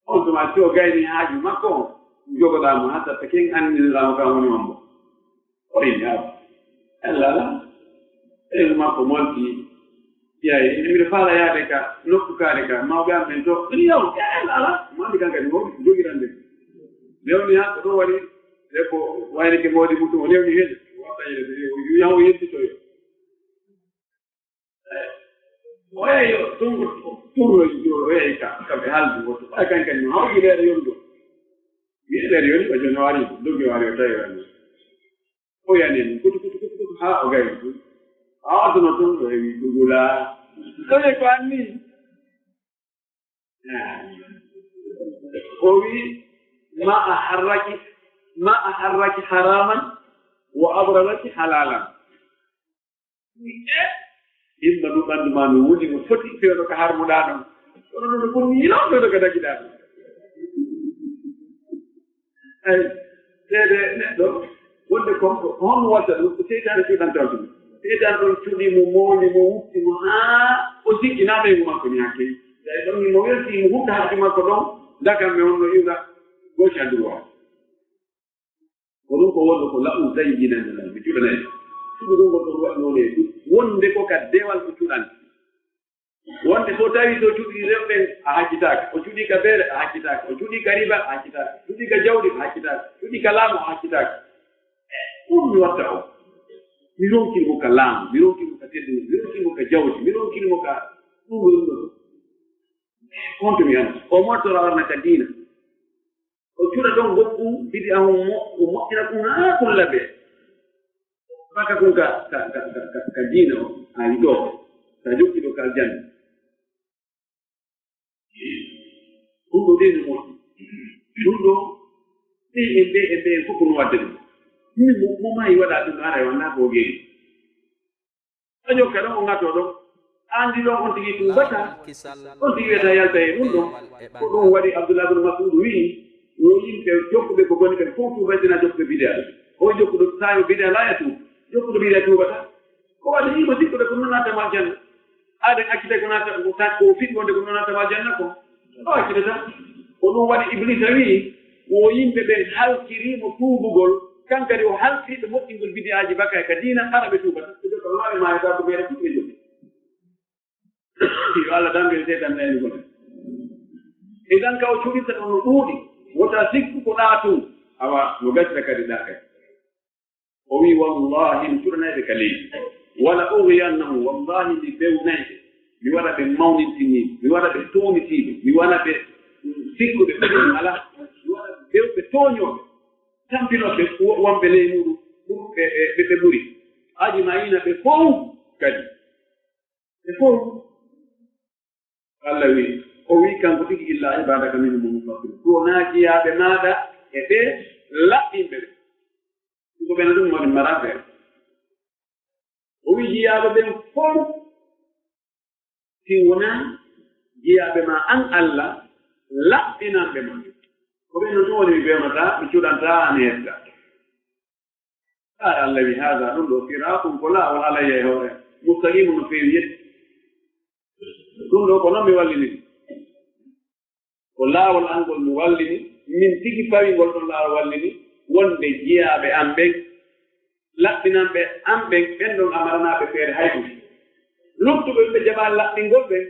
on tuma si o gayni haaju makko on jogoɗaa mo ha tatta ken anndinoɗaamo kam woni hombo o inni awa ellala ɓeygu makko molti yayi mbiɗa faala yaade ka nokku kaari ka mawɓe am ɓen to ɗum yaw ala mandi kan kadi mawɗi jogirande newni han ko ɗo waɗi debbo waynike mawɗi muɗum o newni heen wattaƴede yaw yettitoyo o yeeyo turno o yeeyi kamɓe haaldi wotto ɓay kan kadi no hawƴi leere yongo wiɗe leere yoni o joni o wari doggi o wari o tawi wani o yaneni kutu ha o gayi ɗum a adduno tun o heewi dugula ɗoye ko anni o wi ma a harraki haraman wa abraraki halalan himɓa ɗum ɓanndu ma no woni no foti fewno ko harmuɗaa ɗon kono noon no ɓurmi yinon fewno ko dagiɗaa ɗum ay seede neɗɗo wonde konko honno watta ɗum ko seytane cuɗantaw ɗum seytan ɗon cuɗi mo mooli mo wutti mo haa o sikkina ɓeygu makko ni hakke tawi ɗon mo welti mo hutta hakki makko ɗon dakam me on no iwra gauche à droite ko ɗum ko wonno ko laɓum tawi jinande lan mi cuɗanayi cuɗugol ngol ɗon waɗnoone e ɗum wonde ko ka dewal ko cuɗante wonde so tawi so cuɗi rewɓen a haccitaaka o cuɗi ka beere a haccitaaka o cuɗi ka riba a haccitaaka cuɗi ka jawɗi a haccitaaka cuɗi ka laamu a haccitaaka ɗum mi watta o mi ronkinimo ka laamu mi ronkinimo ka teddugo mi ronkinimo ka jawdi mi ronkinimo ka ɗum ɗum ɗo honto mi anda o mottora warna ka diina o cuɗa ɗon goɗɗum mbiɗi a o moƴƴina ɗum haa kulla bee baka ɗum ka diina o a yi ɗo sa jokki ɗo ka aljanna ɗum ɗo ɗeni moƴƴi ɗum ɗo ɓe e ɓe fof no wadde ɗum mo mai wada dum ara wana ko ge ajo kada on ngato do andi do on tigi tu bata on tigi weta yalta e mundo ko do wadi Abdullah ibn Mas'ud wi no yimbe jokkuɓe ko goni kadi fof tuubaydina jokkuɓe bid'a o jokkuɗo tawi bid'a la yatu jokkuɗo bid'a tuubata ko waɗi yimo sikkude ko noon nattamal janna aɗen accide ko natta ko fiɗgonde ko noon nattamal janna ko o accide tan ko ɗum waɗi iblisa wi o yimɓe ɓen halkirimo tuubugol kankadi o halkiriɓe moƴƴingol bid'aji bakay ka diina kala ɓe tuubata so jokka maɓe mayata ko ɓeeɗa fuɗɓe jogi yo Allah dangel seeɗan naynigol idan ka o cuɗirta ɗon no ɗuuɗi wota sikku ko ɗaatu awa no gasda kadi ɗa kadi o wi wallahi mi cuɗanayɓe ka leydi wala ughyannahu wallahi mi bewnayɓe mi waɗa ɓe mawnintiniɓe mi waɗa ɓe toonitiɓe mi waɗa ɓe sikkuɓe ɓeɗen ala mi waɗa bewɓe tooñoɓe tampinoɓe wonɓe ley muɗum ɓe ɓuri aji ma yina ɓe fof kadi ɓe fof Allah wi o wi kanko tigi illa ibadaka minhum mukhlasin to naajiyaɓe maɗa e ɓe laɓɓinɓe ɓe ɗum ko ɓena ɗum waɗi maraɓe o wi jiyaɓe ɓen fof si wona jiyaɓe ma an Allah laɓɓinanɓe ma ko ɓen no ɗum woni mi wewnata mi cuɗanta an hedda ala Allah wi hada ɗum ɗo siratum ko laawol alayya e hoore mustaqimu no feewi yetti ɗum ɗo ko noon mi wallini ko laawol angol mi wallini min tigi fawingol ɗon laawol wallini wonde jiyaaɓe am ɓen laɓɓinanɓe am ɓen ɓen ɗon amaranaaɓe feere hayɗum luttuɓe ɓe jaɓaa laɓɓingol ɓen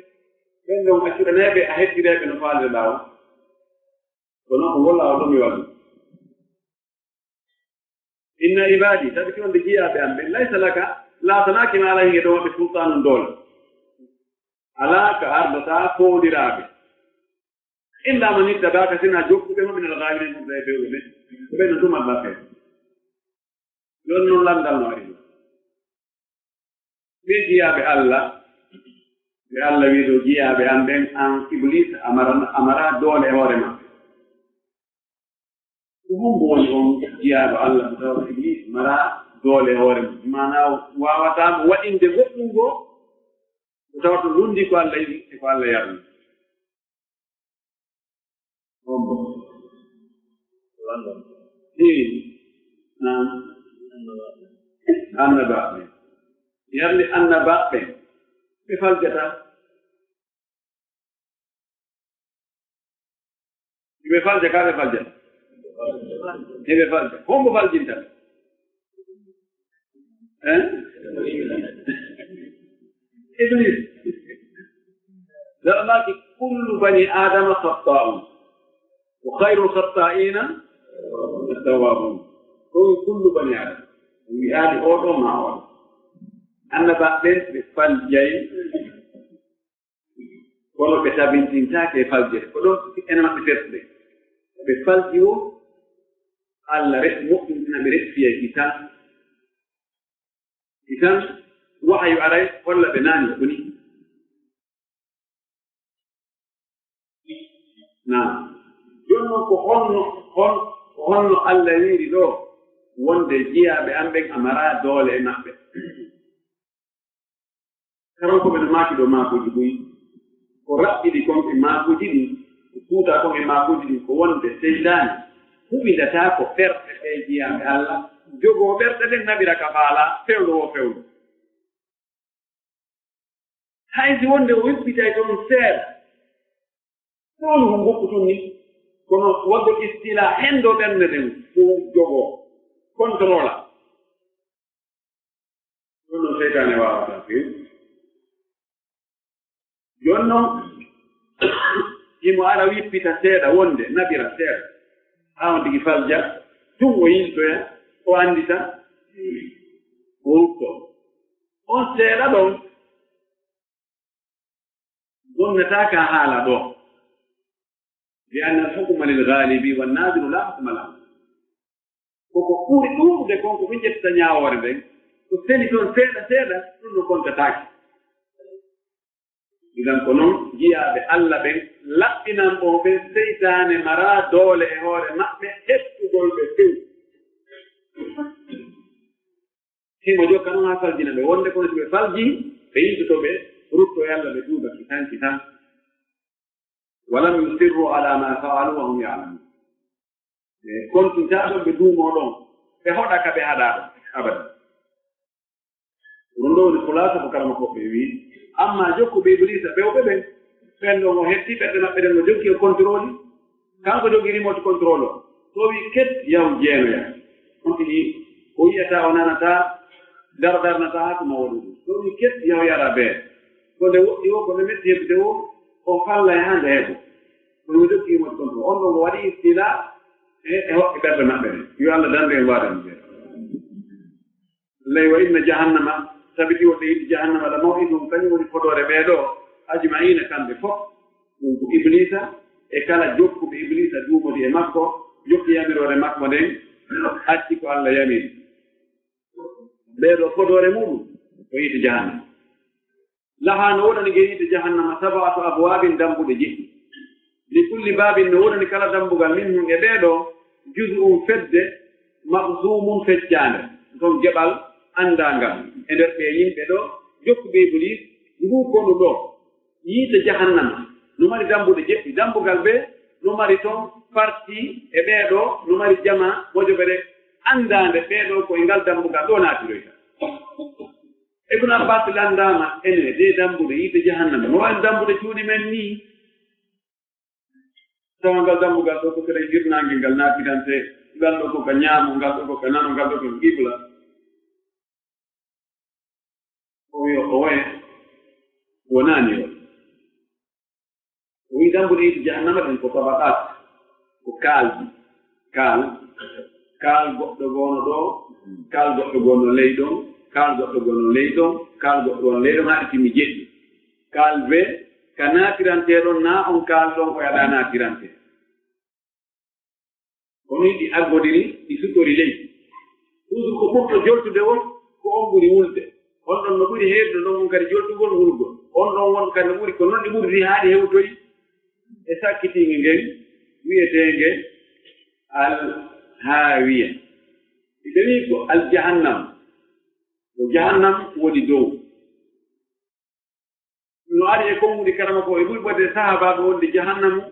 ɓen ɗon accuɗaneeɓe a hettireeɓe no faalde laawol ko noon ko ngol laawol ɗon mi walli inna ibadi taɓi ki wonde jiyaaɓe am ɓen laysa laka laatanaaki ma ala hinge ɗo maɓɓe sultanum doole alaa ka ardataa foondiraaɓe illa man ittabaka sina jokkuɓe mo minal ghaawiliin ɗum ɓe ɓewɓe ɓen ko ɓen no tumat lappee ɗon noon lamdal no waɗi ɗum ɓe jiyaaɓe Allah ɓe Allah wii ɗo jiyaaɓe am ɓen an iblis amara doole e hoore maɓɓe ko hombo woni on jiyaaɓe Allah ko tawa iblis mara doole e hoore maɓɓe mana wawataamo waɗinde goɗɗum ngoo ko tawa to lundi ko Allah yiɗi e ko Allah yarni hombo nam annabaɓe yarni annabaɓe ɓe faljata ɓe falja ka ɓe faljata eɓe falja hombo faljinta iblis ذلك كل بني آدم خطاؤون وخير الخطائين التوابون كل بني آدم وهذه أوضو ما أوضو أنا بعدين بفالجي ولو كتابين تنتاك بفالجي ولو أنا ما بفالجي بفالجي على رأس مؤمن برأس فيه كتاب وحي عليه ولا بناني بني نعم jonnon ko honno Allah wiiri ɗo wonde jiyaaɓe am ɓen amara doole e maɓɓe karon ko ɓe no maaki ɗo maakuji ɓuyi ko raɓɓiɗi kon e maakuji ɗin ko tuuta kon e maakuji ɗin ko wonde seytaani huɓidata ko ɓerɗe ɗe jiyaaɓe Allah jogoo ɓerɗe ɗen naɓira ka faala fewlo o fewlo haysi wonde o yuɓɓitay toon seeɗa ɗon ko gokkutun ni kono wadde istila hendo ɓernde nden ko jogoo contrôle ɗum noon seytane wawata feewi joni noon imo ara wippita seeɗa wonde nabira seeɗa haa on tigi falja tun o yiltoya o anndita o rutto on seeɗa ɗon gonnataaka haala ɗo لأن الحكم للغالب والنادر لا حكم له koko ɓuri ɗuuɗude konko min ƴetta ñaawoore ɓen ko seni toon seeɗa seeɗa ɗum no kontataake idan ko noon jiyaaɓe Allah ɓen laɓɓinan ɓon ɓen seytaane mara doole e hoore maɓɓe heɓtugol ɓe few himo jokka noon ha faljina ɓe wonde kono so ɓe falji ɓe yimtotoɓe rutto e Allah ɓe tuuba kitan walam yusirru ala ma faalu wa hum yalamun e kontintaɗon ɓe duumoɗon ɓe hoɗa ka ɓe haɗa ɗon abada ɗum ɗo woni kulasa ko kalama koɓe wi amma jokkuɓe iblisa ɓewɓe ɓen ɓen ɗon o hetti ɓerɗe maɓɓe ɗen o joggi o contrôle kanko jogi remote contrôle o so wi ket yaw jeenoya on ɗiɗi o yiyata o nanata darnata ha tuma waɗu ɗum so wi ket yaw yara bee ko nde woɗɗi o ko nde metti heɓde o falla e hande heɓo kono joggi remote contrôle on ɗon o waɗi istila e hoɓɓe ɓerɗe maɓɓe ɗen yo Allah dande en waɗani ɓe ley wa inna jahannama tabiti wonde yiɗi jahannama la maw'idum kañum woni fodore ɓeeɗo ajmaina kamɓe fof ɗum ko iblisa e kala jokkuɓe iblisa duumodi e makko jokki yamirore makko nden acci ko Allah yamiri ɓeeɗo fodore muɗum ko yiide jahannama laha no woɗani ge yiide jahannama sabatu abwabin dambuɗe jeɗɗi li kulli babin no woɗani kala dambugal min hum e ɓeeɗo juz'um fedde maqsumum feccande ɗon geɓal andangal e nder ɓe yimɓe ɗo jokkuɓe iblis ngukonu ɗo yiite jahannama no mari dambuɗe jeɗɗi dambugal ɓe no mari toon parti e ɓeeɗo no mari jama mojoɓe ɗe andande ɓeeɗo koye ngal dambugal ɗo naatiroyta ibnu abbas landama ene de dambuɗe yiite jahannama no wani dambuɗe cuuɗi men ni tawa ngal dambugal ɗo ko kede girnangue ngal naatirante ngal ɗo koka ñaamu ngal ɗo koka nano ngal ɗo ko qibla o wi o waye wonani o wi dambuɗe yiite jahannama ɗen ko tabaqat ko kaalji kaal goɗɗo goono ɗo kaal goɗɗo goono ley ɗon kaal goɗɗo goono ley ɗon kaal goɗɗo goono ley ɗon haɗi timmi jeɗɗi kaal be ka naatiranteɗon na on kaal ɗon ko yaɗa naatirante kono yiɗi aggodiri ɗi suɗɗori leydi toujours ko ɓurto joltude on ko on ɓuri wulde on ɗon no ɓuri heewde ɗon on kadi joltugol wulgol on ɗon won kadi no ɓuri ko noon ɗi ɓurri haa ɗi hewtoyi e sakkitiinge ngen wiyeteenge al haawiya ɓe wi ko al jahannam ko jahannam woni dow no ari e konngudi karama ko e ɓuri ɓodde sahabaaɓe wonde jahannamu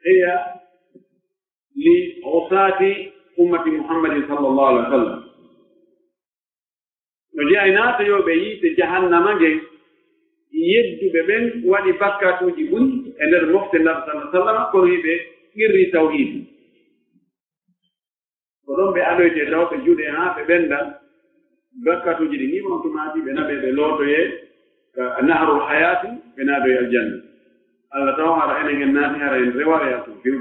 heya li usati ummati muhammadin sallllahu alih wa sallam no jeeya naatoyoɓe yiite jahannama ngen yedduɓe ɓen waɗi bakkatuuji ɓuri e nder mofte nar sa sallam kono hiɓe qirri tawhid ko ɗon ɓe aɗoyte taw ɓe juuɗe haa ɓe ɓennda bakkatuuji ɗi ni on tumaati ɓe naɓe ɓe lootoye nahrul hayati ɓe naadoye aljanna Allah taw hara enen en naati hara en reware a to fiw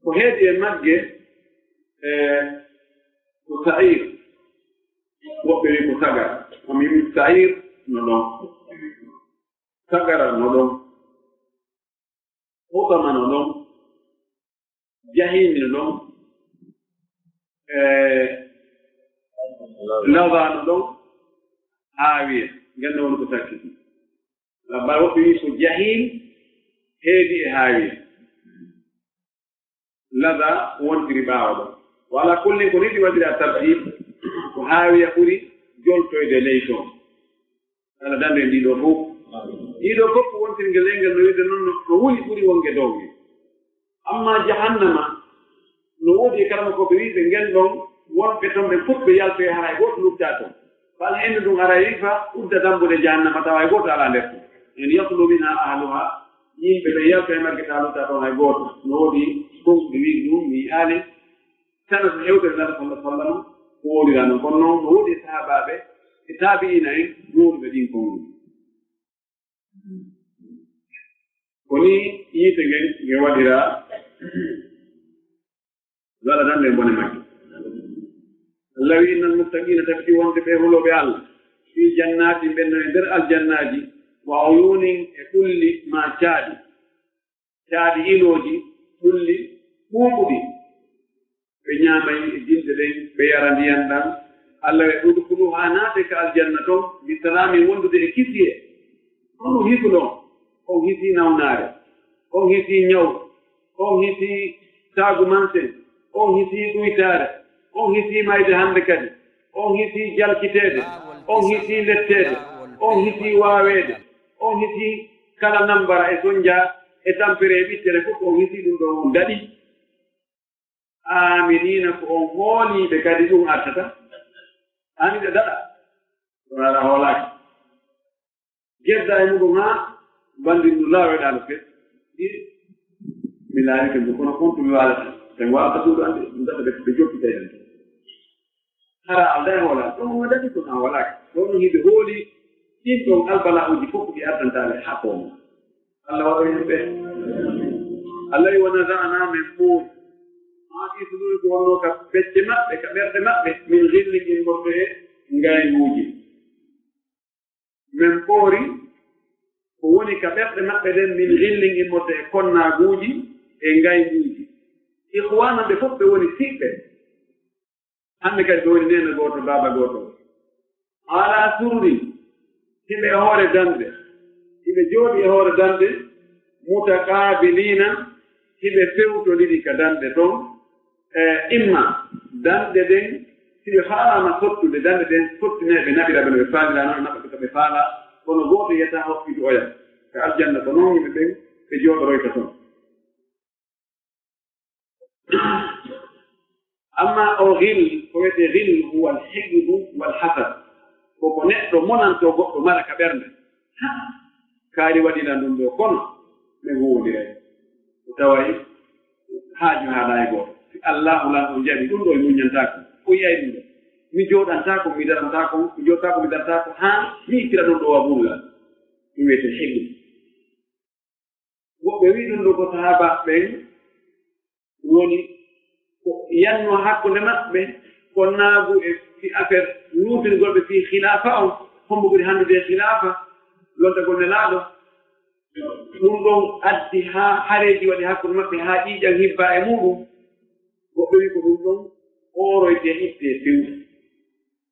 ko heedi e magge ko sa'ir woɓɓe wi ko sagara omi wi sa'ir no ɗon sagara no ɗon hutama no ɗon jahimi no ɗon lawa no ɗon haawiya ngannde woni ko takkiti labba woɓɓe wi ko jahim heedi e haawiya lada wontiri ɓaawa ɗon wala kulli ko niɗi waɗira tartib ko haawiya ɓuri joltoyde ley toon ala dande ɗiɗo fof ɗiɗo fof ko wontirnge leyngal no wiide noon no wuli ɓuri wonge dowge amma jahannama no woodi e karama koɓe wiɓe ngen ɗon wonɓe toon ɓe fof ɓe yaltoye hara e gooto lufta toon fala hennde ɗum ara wi fa udda dambude jahannama tawa e gooto ala nder toon en yahlu minha ahluha yimɓe ɓe yalto e maggeta lufta toon hay gooto no woodi konɓe wi ɗum mi aali sana so hewtere nata sallah sallam ko wodira noon kono noon no woodi sahabaɓe e taabiina en muuɗuɓe ɗin konngol koni yiite ngen nge waɗira wala tan ɓe bone magge Allah wi innal muttaqina tabiti wonde ɓe huloɓe Allah fi jannati ɓenno e nder aljannaji wa uyunin e ɓulli ma caaɗi ilooji ɓulli ɓuuɓuɗi ɓe ñaamay e jilde ɗen ɓe yara ndiyan ɗan Allah e udkhulu haa naate ka aljanna toon bi salami wondude e kisiye on hisu ɗon on hisi nawnaare on hisi ñaw on hisi saagu mansen on hisi ɗuytaare on hisi mayde hannde kadi on hisi jalkiteede on hisi letteede on hisi waaweede on hisi kala nambara e sonja e tampere e ɓittere fof on hisi ɗum ɗo on daɗi aminina ko on hooliiɓe kadi ɗum artata amiɗe daɗa ɗon aɗa hoolaaki gedda e muɗum haa bandindu laaweɗaa no feet mi laarike ndu kono kontu mi waalata en waawata suuɗu ande ɗum daɗa ɓe joppita hen hara alda e hoolaa ɗon o daɗi ko an walaaki ɗon hiɓe hooli ɗin ɗon albalaahuji fof ɗi ardantaale haa kooma Allah waɗo hen ɓe Allah wi wona za'ana min ɓuuri maa fi suduri ko wonno ka becce maɓɓe ka ɓerɗe maɓɓe min hilli in goɗɗo e ngaynuuji min ɓoori ko woni ka ɓerɗe maɓɓe ɗen min hilli immorde e konnaaguuji e ngaynuuji ihwana ɓe fof ɓe woni siɓɓe hannde kadi ɓe woni nene gooto baaba gooto ala surri hiɓe e hoore dande hiɓe jooɗi e hoore dande mutaqabilina hiɓe fewtodiri ka dande ɗon imma dande ɗen siɓe faalama sottude dande ɗen sottineɓe naɓiraɓe no ɓe faalirano naɓɓe ko ɓe faala kono gooto yiyata hoɓɓitu oya ka aljanna ko noon yimɓe ɓen ɓe jooɗoroyta toon amma o hil ko wiyete hil huwa alhigdu walhasad koko neɗɗo monanto goɗɗo mara ka ɓernde kaari waɗina ɗum ɗo kono ɓe huwondire ko tawayi haaju haala e gooto si allahu lan o jaɓi ɗum ɗo e muññantako o yiyay ɗum ɗo mi jooɗantako mi darantako mi jooɗtako mi darantako haa mi ittira ɗum ɗo wabulla ɗum wiyete higdu woɓɓe wi ɗum ɗo ko sahaba ɓen woni ko yanno hakkunde maɓɓe ko naagu e fi affaire nuutirgolɓe fi khilafa o hombo ɓuri handude e khilafa lontagol nelaaɗo ɗum ɗon addi haa hareeji waɗi hakkunde maɓɓe haa ƴiiƴan hibba e muɗum woɓɓe wi ko ɗum ɗon ooroyte itte fewta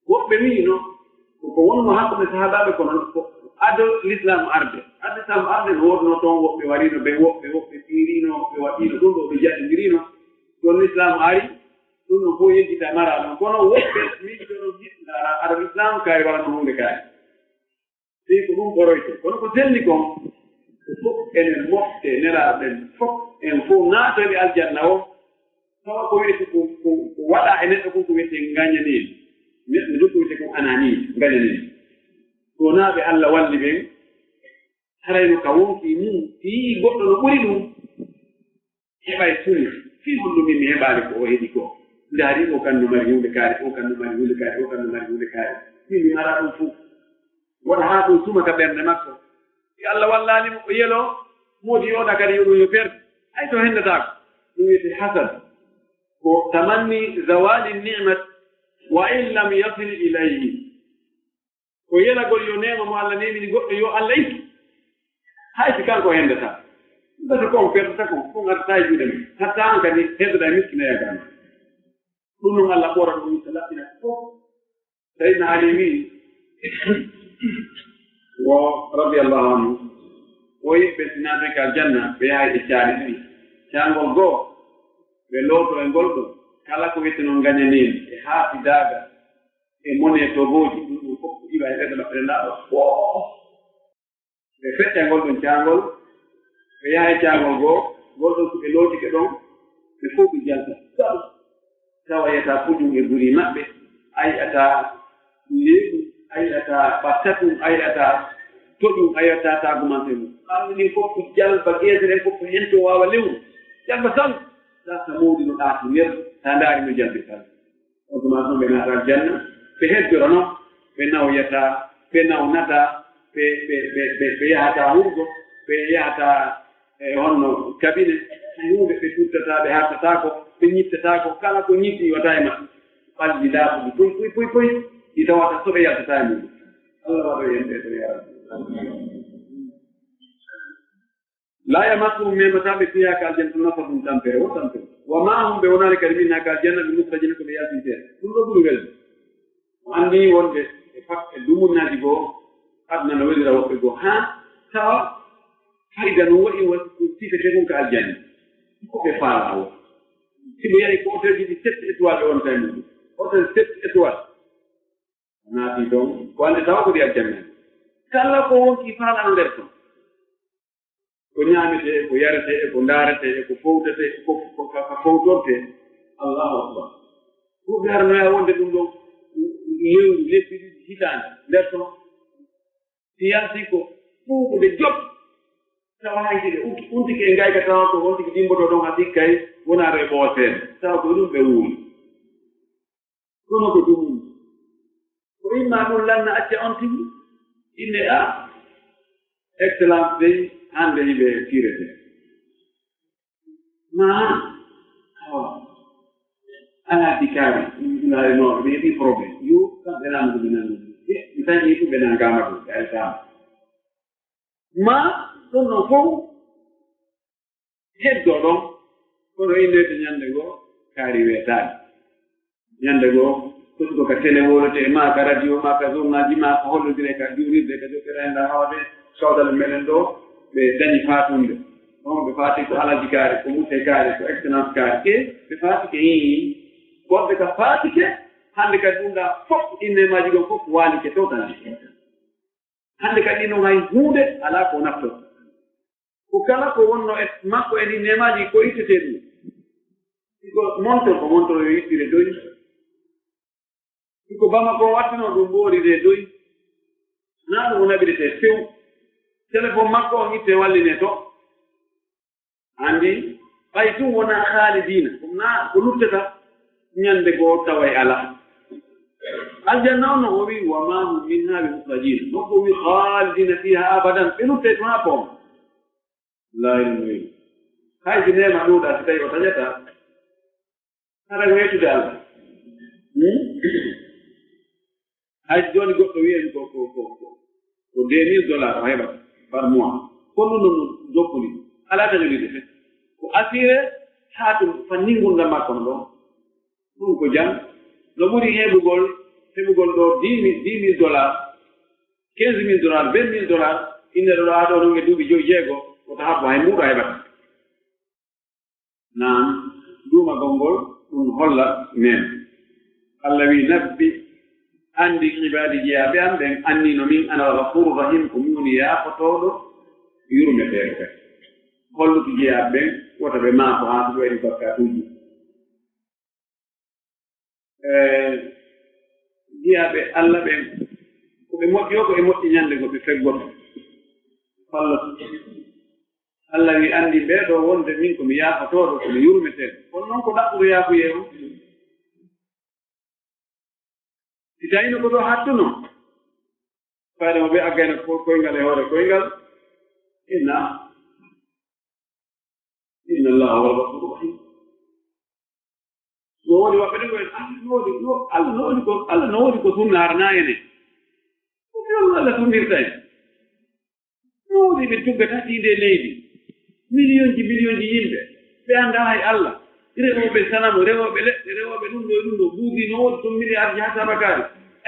woɓɓe wiino ko wonno hakkunde sahabaɓe kono ko ado l'islamu arde ado l'islamu arde no woodno toon woɓɓe warino ɓe woɓɓe fiirino ɓe waɗino ɗum ɗo ɓe jaɗindirino ɗon l'islamu ari ɗum ɗon fof yeddita mara ɗon kono woɓɓe miɗono jiɗɗa aɗa l'islamu kaari wala no hunde kaari fi ko ɗum ɓoroyte kono ko selli kon ko fof enen mofte nelaaɗo ɗen fof en fof naatoyɓe aljanna o tawa ko wiyete ko waɗa e neɗɗo kon ko wiyete ngañaniiɗo neɗɗo jokko wiyete ko ananiiɗo ngañaniiɗo wonaaɓe Allah walli ɓen harayno ka wonki mum fii goɗɗo no ɓuri ɗum heɓa e suni fii honɗum min mi heɓaali ko o heɗi koo ndaari o kanndu mari hunde kaari o kanndu mari hunde kaari o kanndu mari hunde kaari min mi mara ɗum fof waɗa haa ɗum suma ka ɓernde makko si Allah wallaanimo o yelo moodi yooɗa kadi yoɗum yo perde hay to henndataako ɗum wiyete hasad ko tamanni zawali ni'mat wa in lam yasil ilayhi ko yelagol yo neema mo Allah nemini goɗɗo yo Allah ittu hay si kanko henndata ɗum kon perdata kon kon artataa e juuɗe men hatta an kadi heddoɗa miskineyagal ɗum noon Allah ɓora ɗum so laɓɓina fof sayidna Ali wii wo radiallahu anhu o yiɓɓe sinaɓe ka aljanna ɓe yahay e caali ɗiɗi caangol goo ɓe looto e ngol ɗo kala ko wiyete noon gañaniin e haafidaaga e mone togooji ɗum ɗum fof ko iwa e ɓerɗe maɓɓe ɗe laaɗo fof ɓe fecca ngol ɗon caangol ɓe yaha e caangol goo ngol ɗon so ɓe lootike ɗon ɓe fof ɓe jalta sabu tawa yiyataa pujum e guri maɓɓe a yi'ataa leeɗum a yi'ataa ɓattatum a yi'ataa toƴum a yi'ataa tagumante mum ɓalɗe ɗin fof ko jalba geese ɗen fof ko hen to waawa lewru jalba tan sasa mawɗi no ɗaati nder ta ndaari no jalbi tan automate noon ɓe naata aljanna ɓe heddorono ɓe nawyataa ɓe nawnataa ɓe yahataa hurgo ɓe yahataa e honno kabine hunde ɓe tuttataa ɓe hattataako ɓe ñittataako kala ko ñitti wata e maɓɓe ɓalɗi laaɓuɗi poy ɗi tawata so ɓe yaltataa e muɗum Allah waɗo yen ɓe to yaraa la yamassuhum memataɓe fiha ka aljanna ɗum nafa ɗum tampere wo tampere wa ma hum ɓe wonaani kadi minna ka aljanna ɓe mustajina ko ɓe yaltinteere ɗum ɗo ɓuri welde o anndi wonde e fakke dumunnaaji goo aduna no welira woɓɓe goo haa tawa fayda no waɗi sifete ɗum ka aljanna ko ɓe faala o si ɓe yahi ko hôtel ji ɗi 7 étoiles on tan hôtel 7 étoiles naati toon ko ande tawa ko ɗi aljanna kala ko wonki faalano nder toon ko ñaametee ko yaretee ko ndaaretee ko fowtetee ko fowtorte allahu akbar ɗuɓe arnoya wonde ɗum ɗo lewru lebbi ɗiɗi hitaande nder toon si yalti ko ɓuuɓude joɓ tawa haytiɗe untike e ngayka tawa ko wontiki ɗimboto ɗon ha sikkay wonaaro e ɓooseede tawa ko ɗum ɓe wuuri kono ko ɗum ko imma ɗum lanna acca on tigi inne excellence dey hande yiɓe tirete ma ala dikaari no ɓe heɓi probléme yo kamɓe namugo ɓe nan mi tan yiɗu ɓe nan gamaɗo ɓe altama ma ɗon noon fof heddo ɗon kono innede ñande goo kaari weetaani ñande goo kosugo ka télé wolete ma ka radio ma ka journal ji ma ko hollodire ka juurirde ka jokkira henda hawde sawdal meɗen ɗo ɓe dañi faatunde on ɓe faati ko alaji kaari ko mutte kaari ko excellence kaari ke ɓe faati ke hihi goɗɓe ka faati ke hannde kadi ɗum ɗa fof innemaji ɗo fof waalike to tan hannde kadi ɗinon hay huunde alaa ko naftorto ko kala ko wonno e makko e ɗi nemaji ko ittete ɗum siko montor ko montor yo yiɗɗire doyi siko bama ko wattino ɗum ɓooride doyi naa ɗum o naɓirete few téléphone makko on itte walline to anndi ɓay tum wona haali diina ɗum naa ko luttata ñande goo tawa e alaa aljanna on no o wi wa ma hum minha bi mukrajin non ko wi khalidina fiha abadan ɓe lutte to haa poom layi haydi nema ɗuuɗa si tawi o taƴata hara weetude allah haydi jooni goɗɗo wiyen ko $2000 o heɓata par mois kono noon jokkuli alaa tañolide fe ko assuré haa ɗum fanni ngurdam makko no ɗon ɗum ko jam no ɓuri heɓugol ɗo $10,000 $15,000 $20,000 inneɗo ɗo haa ɗo ɗum e duuɓi 5 koto habbo hay muuɗo heɓata nan duumagol ngol ɗum holla men allah wi nabbi anndi ibadi jeyaaɓe am ɓen annino min ana alghafuru rahim ko min woni yaafotoɗo yurmeteeɗo kadi holluki jeyaaɓe ɓen wota ɓe maako haa ɗo waɗi bakkatuuji jeyaaɓe allah ɓen ko ɓe moƴƴi o ko e moƴƴi ñannde ngo ɓe feggoto fallatu allah wi anndi ɓeeɗo wonde min komi yaafotoɗo komi yurmeteeɗo kono noon ko ɗaɓɓuɗo yaafuye o si tawino ko ɗo hattuno fayde mo ɓe aggayno koyngal e hoore koyngal inna allaha huwa al-ghafuru rahim so woni waɓɓe ɗen koye allah no woni ko sunna harna enen ko fiyon allah sunnirta en no woni ɓe tuggata tiinde leydi million ji yimɓe ɓe annda hay allah rewoɓe sanamu rewoɓe leɗɗe rewoɓe ɗum ɗo buubi no woodi toon milliards ha sabakaari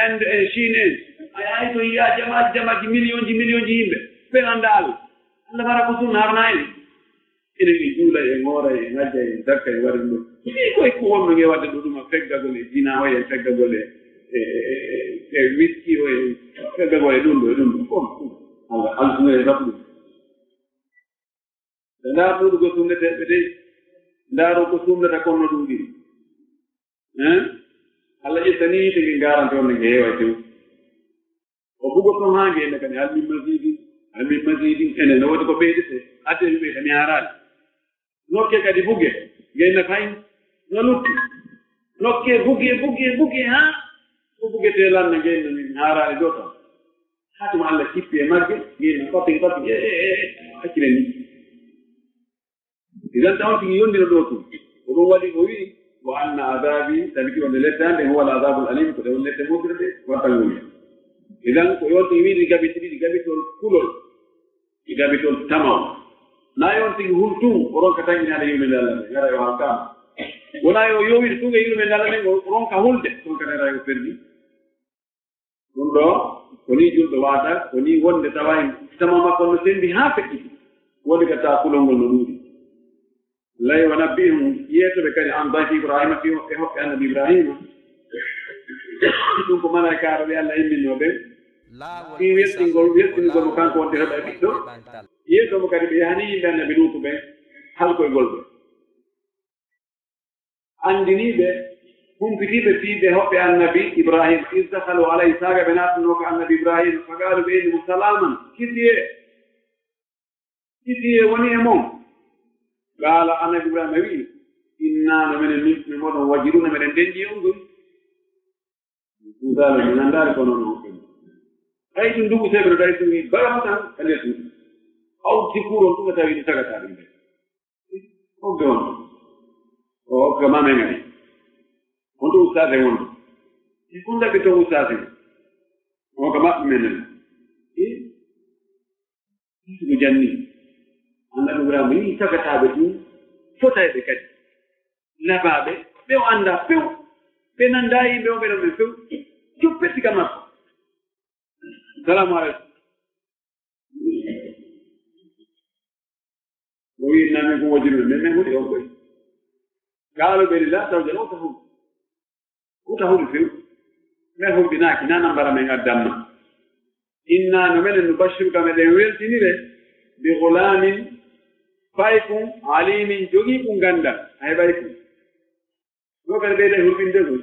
inde e chine en ay to yiya jamaji million ji yimɓe ɓe annda allah mara ko sunna harna en enen e juula e ngoora e ngajja e dakka e waɗi ɗum ɗi koye ko wonno nge wadde ɗo ɗuma feggagol e dina o e feggagol e wiski o e feggagol e ɗum ɗo allah sunere rabɗum ɓe ndaar ɗuɗugo sumneteɓe dey ndaaro ko sumnata konno ɗum ɗiɗi allah ƴettani tege garante on ne nge heewa tew o bugo ton haa ngene kadi halmin masidi enen no woodi ko ɓeydete addeni ɓe kami haaraade nokke kadi buge ngeyna fayin no lutti nokke buge haa ko bugete lanna ngeyna min haaraade do tan haatuma allah cippi e magge ngeyna papi hakkile ni idan taw tigi yondino ɗo tum ko ɗum waɗi o wii wa anna adabi tabiki wonde lettande huwa al adabul alim ko ɗeon lette moɓirde wattangol idan ko yonti wiide gabiti ɗiɗi gabitol kulol e gabitol tamaw na yon tigi hultum o ronka tañinade yurmede allah nde gara yo halkama wona yo yowide tuga yurmede allah nde o ronka hulde ɗon kadi ara yo perdi ɗum ɗo ko ni julɗo waata ko ni wonde tawa tama makko no sendi haa feƴƴiti woni gatta kulol ngol no ɗuuɗi lay wa nabbihum yeetoɓe kadi an dayfi ibrahima fi e hoɓɓe annabi ibrahima ɗum ko malaikaɓe ɓe Allah imminnoɓe fi weltingol mo kanko wonde heɓa e ɓiɗɗo yeetomo kadi ɓe yahani yimɓe annabi luutu ɓe halkoygol ɓe andiniɓe humpitiɓe fiiɓe hoɓɓe annabi ibrahima isdakalu alayhi saaga ɓe nattuno ko annabi ibrahima fagalu ɓe inni mo salaman kisiye woni e moom qaala annabi ibrahima wi innano minen mi moɗon wajiruna meɗen denƴi on ɗum ɗumdalo mi nandari kono noon ay ɗum ndugu seɓe no dari ɗum wi baramo tan e nder ɗum awti kuuron ɗum tawi ɗi tagata ɗum de ogge on o ogga mamen ani on to ustade wonɗo i kundaɓe to ustade o ko maɓɓe men nani ɗum janni annabi ibrahima yi tagataɓe ɗum fotayɓe kadi labaɓe ɓe o annda few ɓe nannda yimɓe o ɓeɗon ɓen few joppetti ka makko salamu aleykum o wi nami ko wojirme men men huɗi on koy gaaloɓe la tawjal uta huɗi few men huɗinaaki nana mbara men addamma inna no menen no bashiruka meɗen weltinire bi gulamin faykum alimin jogii kum gandal a heɓay kum ɗo kadi ɓeyde hurɓinde ɗum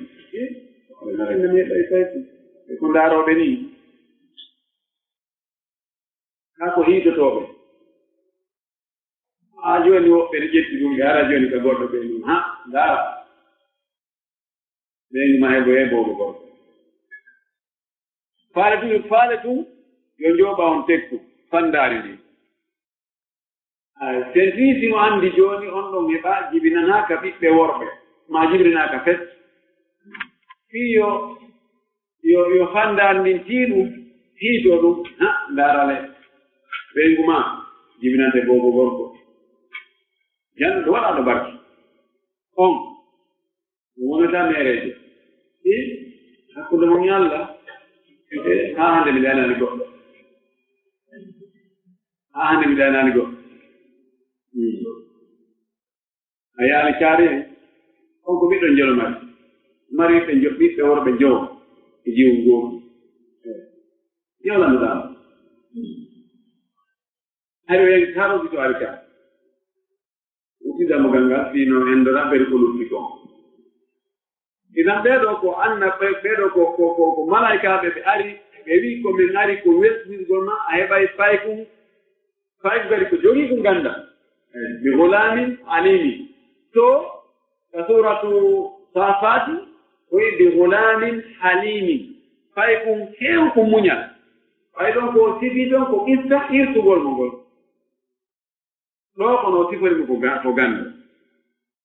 ɓenarenga mi heɓay faykum e ko ndaaroɓe ni haa ko hiidotoɓe haa jooni woɓɓe ne ƴetti ɗum gara jooni ka goɗɗo ɓe ɗum ha ndaara ɓeynima heɓo heɓoɓe goɗɗo faale tum yo njooɓa on tekku fandaari ndi sen tiisimo anndi jooni on ɗon heɓa jibinanaaka ɓiɓɓe worɓe ma jibrinaka fes fii yo fandaar ndin tiiɗum hiito ɗum ha ndaarale ɓeyngu ma jibinante gogo gorko janɗo ɗo waɗa ɗo barki on wonata mereje hakkude mon Allah haa hannde mi ɗanani goɗɗo a yaali caari hen on ko ɓiɗɗo njolo mariɓe ɓiɓɓe worɓe jowo e jiwu goomu yewlannoɗaama haɗo hen haɗoɗi to ari ka usidamo gangal sino endora ɓeɗo ko lutti kon idan ɓeeɗo ko anna ɓeeɗo ko malaikaɓe ɓe ari ɓe wi komin ari ko weltinirgol ma a heɓay fayku kadi ko jogii ko ganda bi gulamin alimi to ka suratu safati koye bi gulamin halimi fay kum heew ko muñal fay ɗon ko sifi ɗon ko ista irtugol mo ngol ɗo kono siforimo ko ganda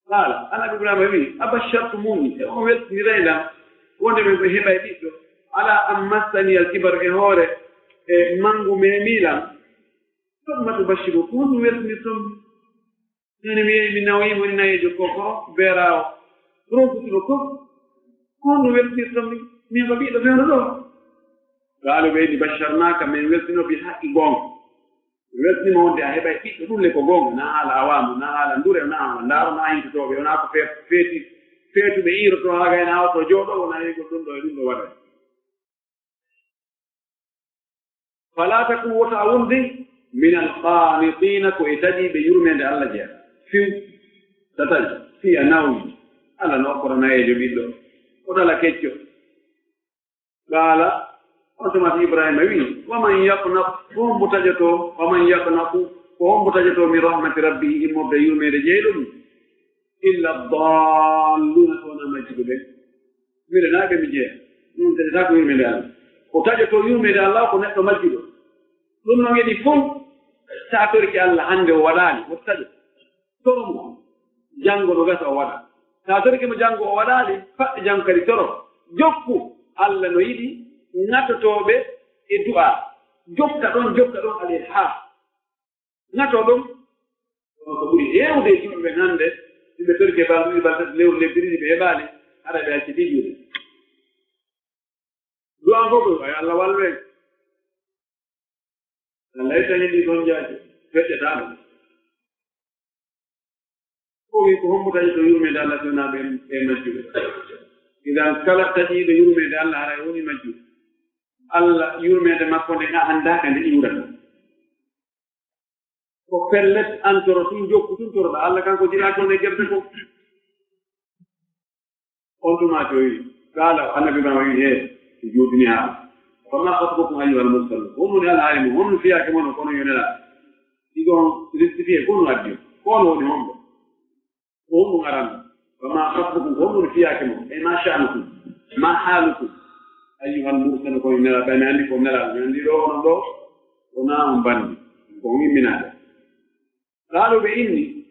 haala annabi ibrahima wi abashartumuni e on weltiniraylam wonde men ko heɓa e ɓiɗɗo ala an massani al kibaru e hoore e mangu memilam fotma tubashiru ko honɗum weltinirton nene mi yehi mi nawimo ni nayejo kokoro beerawo ronkutuɗo fof ko honɗum weltinirton min ko ɓiɗɗo fewno ɗo gaalo ɓeydi basharnaka min weltino bi haqqi goonga mi weltinima wonde a heɓa e ɓiɗɗo ɗum le ko goonga na haala awamu na haala ndure na haala ndaaro na hintotoɓe wona ko feetuɓe iroto haa gayna awto jooɗo wona yigol ɗum ɗo e ɗum ɗo waɗa fala takun wota a wondi min alqanitina ko e taƴiɓe yurmede Allah jeeya fiw tataƴi fi a nawyi Allah no okkora nayejo ɓiɗɗo o ɗala kecco qaala on tomati ibrahima wi waman yaknaq ko hombo taƴoto waman yaknaku ko hombo taƴoto min rahmati rabbihi immorde yurmede jeeyɗo ɗum illa dalluna to wona majjuɓe ɓe mbiɗa naɓe mi jeeya ɗum taƴata ko yurmede Allah ko taƴoto yurmede Allah ko neɗɗo majjuɗo ɗum noon eɗi fof sa torki Allah hannde o waɗaali woto taƴo toromo janngo no gasa o waɗa sa torki mo janngo o waɗaali faɗɗe janngo kadi toro jokku Allah no yiɗi ŋatotooɓe e du'a jofta ɗon ale haa ŋatoo ɗon on ko ɓuri heewde e yimɓe ɓen hannde yimɓe torki e balɗuɗi baltati lewru lebbi ɗiɗi ɓe heɓaali haɗa ɓe acci ɗiƴude du'a fof ɓe way Allah wallu en Allah tañi ɗi toon jaaji feƴƴataano wi ko hommuta to yurmede Allah tona be majjuɓe idan kala taƴiɗo yurmede Allah ara woni majjuɓe Allah yurmede makko nde andaka nde iwrata ko pellet antoro tun jokku tun toroɗa Allah kanko jira toon e gebbe fof on tumati o wi qala annabi Ibrahima wi he juutini ha fama khatubukum ayyuhal mursalun wonmoni Allah haali mum honno fiyake mono kono yonela ɗigon rectifie kono addi kono woni hombo honɗum aranda fama khatubukum honmoni fiyake mum e ma sha'nukum ma halukum ayyuhal mursalun kono nela ɓaymi andi ko nela mi andi ɗo onon ɗo wona on bandi ko yimminade قالوا بإني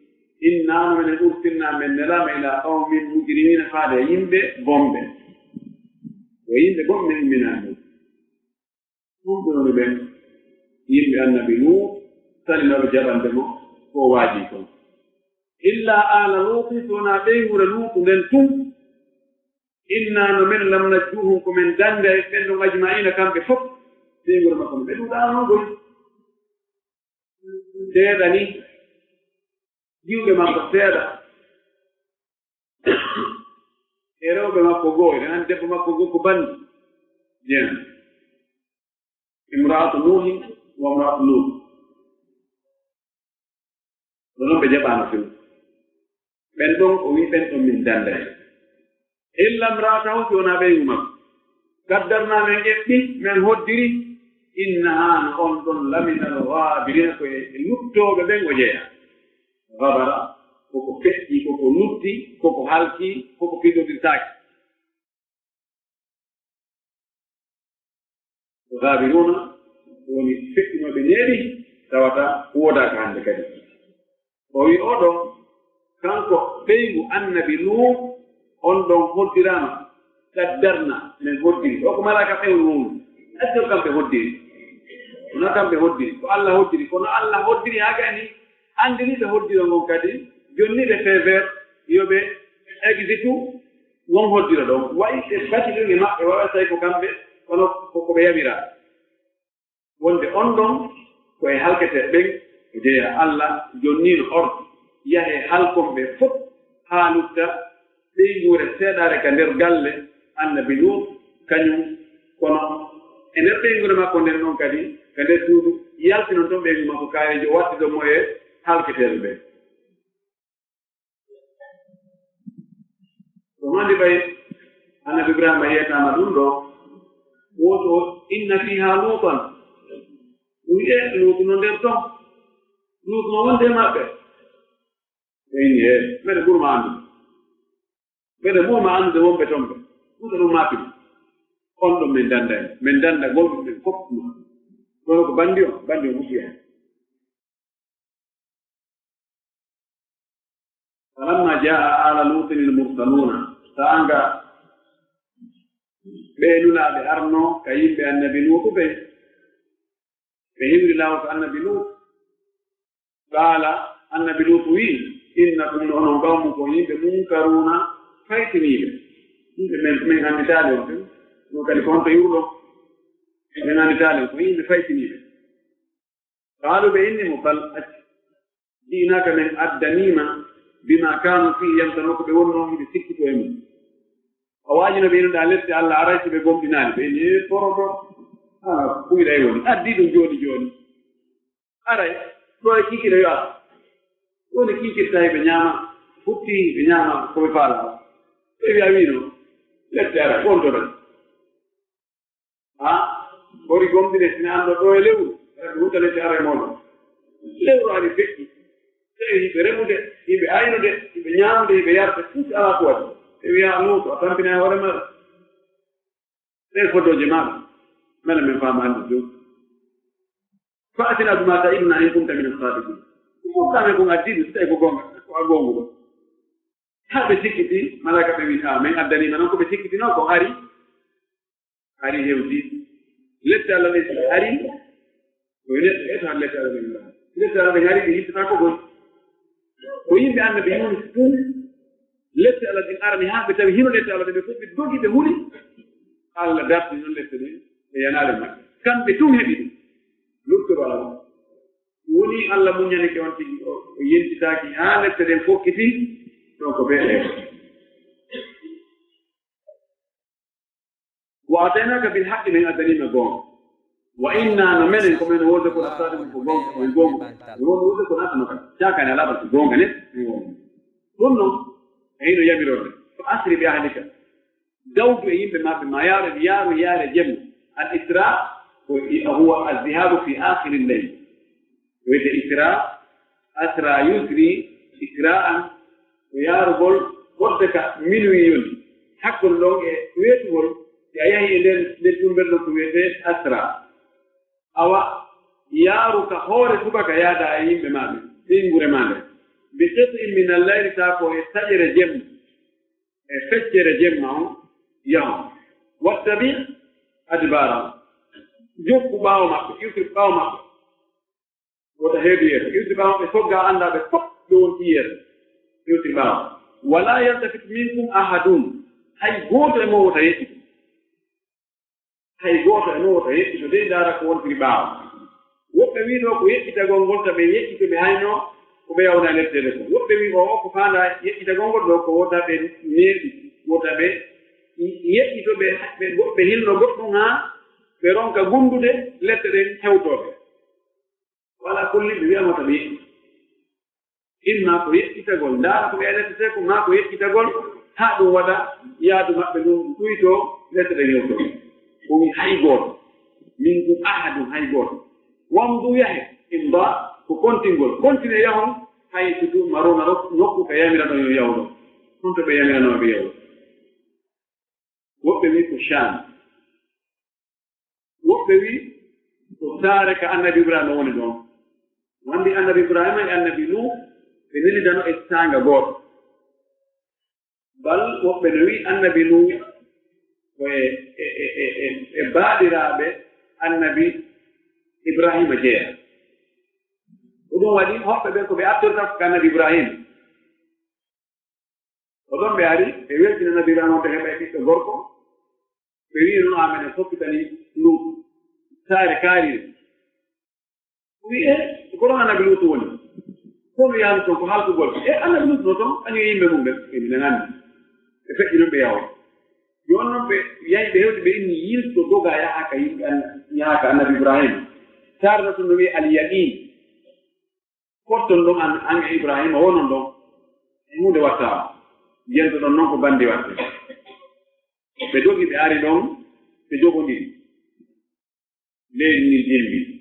إنا من أرسلنا من نلام إلى قوم مجرمين فهذا ينبئ بومبه وينبئ بومبه من هذا ممكن بين ينبئ النبي نوح سلم الجبل دمو هو واجيكم إلا آل لوط تناديه لوط لنتم إنا من لم نجوهم من دند يفنوا أجمعين كان بفق تيغور مكم بدو دانو دول تيداني jiwɓe makko seeɗa e rewɓe makko goo ene an debbo makko goo ko bandi jeena imraatu nuuhin wa imraatu lut no noon ɓe jaɓaano few ɓen ɗon o wi ɓen ɗon min danda en illa imraatahu si wonaa ɓeygu makko gaddarnaa men ƴeɓɓi men hoddiri innahaa no on ɗon lamina alghabirina koye luttooɓe ɓen o jeeya gabara koko feƴƴi koko lutti koko halki koko piɗodirtaaki gabiruna woni feƴƴinoɓe neeɗi tawata woodaaka hannde kadi o wi oɗo kanko ɓeygu annabi Nuh on ɗon hoddiraama gaddarna men hoddiri o ko malaka ɓewnu wondu acco kamɓe hoddiri wona kamɓe hoddiri ko Allah hoddiri kono Allah hoddiri haa gani andiriɓe hoddiro ngon kadi jonniɓe fever yoɓe exitu won hoddiro ɗon wayi ɓe batiɗoge maɓɓe wawa tawi ko kamɓe kono koko ɓe yaɓira wonde on ɗon koye halkete ɓen o jeeya Allah jonnino orto yahe halkonɓe fof haa lutta ɓeyguure seeɗare ka nder galle annabi Lut kañum kono e nder ɓeyguure makko nden ɗon kadi ka nder suudu yaltinon toon ɓeygu makko kaarijo watti ɗo moye halketeɓe ɓe ɗo mandi ɓay annabi Ibrahima yiyatama ɗum ɗo woto inna fiha lutan wiye lutu no nder ton lutu no wonde maɓɓe ɓeyni he mbeɗe ɓurma andude wonɓe ton ɓe ɗuɗo ɗum mappini on ɗum min danda en min danda golɗum ɓen fof ɗuma kono ko bandi o musiya hen falamma jaa ala lutin almursaluna taanga ɓeenunaaɓe arno ka yimɓe annabi lutu ɓe hiwri law ko annabi lut qaala annabi lut wii innakum no onon gawmu ko yimɓe munkaruna faytiniiɓe yimɓe min annditaali on ten no kadi ko honto yurɗo min annditaali on ko yimɓe faytiniiɓe qaalu ɓe inni mo bal acci jiinaka min addaniima bima kanu fii yamtano ko ɓe wonnoo hiɓe sikkito e mum a waajino ɓe inoɗa lette Allah arayto ɓe gomɗinaani ɓe ni poroto ɓuyɗa e woni addi ɗum jooni aray ɗo e kikiɗo yo ata woni kikirta ɓe ñaama futti ɓe ñaama koɓe faala ɓe wiya wiino lette ara ɓontoɗa ɓori gomɗine sine anndo ɗo e lewru ɓe huta lette ara e moɗon lewru ari feƴƴi tawi yimɓe remude yimɓe aynude yimɓe ñaamude yimɓe yarde fuuti alaa ko waɗi ɓe wiya luuto a tampina e hoore maɗa ɗen fotoje maɗa mala min faama hannde joni fa atina bima ta'iduna in kunta min as-sadiqin foftame kon addiɗu so tawi ko gonga ko a gongu ɗo haa ɓe sikkiti malaka ɓe wi min addanima noon ko ɓe sikkitino ko ari hewtiiɗi lette Allah ɗe ari koye neɗɗo eto han lette Allah ɓe lette Allah ɓe ari ɓe yittata ko goni ko yimɓe annabi Yunus tun lette Allah ɗin arani haa ɓe tawi hino lette Allah ɗe ɓe fof ɓe dogi ɓe huli Allah darti noon lette ɗe ɓe yanaade maɓɓe kamɓe tun heɓi ɗum luttoro Allah woni ni Allah muñanike on tigi o yentitaaki haa lette ɗen fokkiti ɗon ko ɓeeɗe wa ataynaka bilhaqqi min adanima goonga wa inna no menen ko men wonde ko asadimu ko gonga ko gonga wonde ko natano kam caakane alaɓa ko gonga ne ɗum noon hino yamirorde ko asri bi ahlika dawdu e yimɓe maɓɓe ma yaaru yaare jemma al isra huwa alzihabu fi akhiri lleyl wiyete isra asra yusri isra'an ko yaarugol ɓorde ka minuit yoni hakkol ɗon e weetugol si a yahi e nder ɗumɓel ɗon ko wiyete asra awa yaaruka hoore subaka yaada e yimɓe maɓe ɗingure ma nde bi qit'in min allayli taa ko e taƴere jemma e feccere jemma on yaho wattabi adbaram jokku ɓaawo maɓɓe iwtir ɓaawo maɓɓe wota heedu yeeso iwtir ɓaawo ɓe sogga annda ɓe fof ɓe wonti yeeso iwtir ɓaawo wala yaltafit minkum ahadun hay gooto e mon wota yeɗɗito hay gooto e mon wota yeɗɗito de ndaara ko wontiri ɓaawo woɓɓe wiino ko yeɗɗitagol ngol taɓe yeɗɗito ɓe hayno ko ɓe yawna lettede ko woɓɓe wi o ko faanda yeɗɗitagol ngol ɗo ko wota ɓe neeɗi wota ɓe yeɗɗito ɓe hilno goɗɗum haa ɓe ronka gundude lette ɗen hewtooɓe wala kulli ɓe wiyamata ɓe yeɗɗi imma ko yeɗɗitagol ndaara ko ɓe lettete ko ma ko yeɗɗitagol haa ɗum waɗa yaadu maɓɓe ɗum ɗuytoo lette ɗen hewtooɓe o wi hay gooto min ɗum ahadum hay gooto wamdu yahe imba ko kontingol continue yahon hay sutu marona nokku ko yamirano yo yawɗo ɗum to ɓe yamirano ɓe yawɗo woɓɓe wi ko cham woɓɓe wi ko saare ka annabi ibrahima woni ɗon wandi annabi ibrahima e annabi nuh ɓe nelidano e saanga gooto bal woɓɓe no wi annabi nuh ko e baaɗiraaɓe annabi ibrahima jeeya ko ɗum waɗi hoɓɓe ɓe ko ɓe attorta ko annabi ibrahima ko ɗon ɓe ari ɓe weltina annabi ibrahima on to heɓa e ɓiɗɗo gorko ɓe wi noon amen e fokkitani luutu saare kaarire o wi ko ɗon annabi luutu woni kono yaani toon ko halkugol annabi luutu no toon año yimɓe mum ɓe minen anndi ɓe feƴƴi ɗum ɓe yawo jooni noon ɓe yahi ɓe hewti ɓe inni yilto doga yahaka yimɓe yahaka annabi ibrahima sarno tun no wiye alyaqin potton ɗon an e ibrahima wonon ɗon e hunde wattaama jento ɗon noon ko bandi watte ɓe jogi ɓe ari ɗon ɓe jogondiri leydi ndi jembi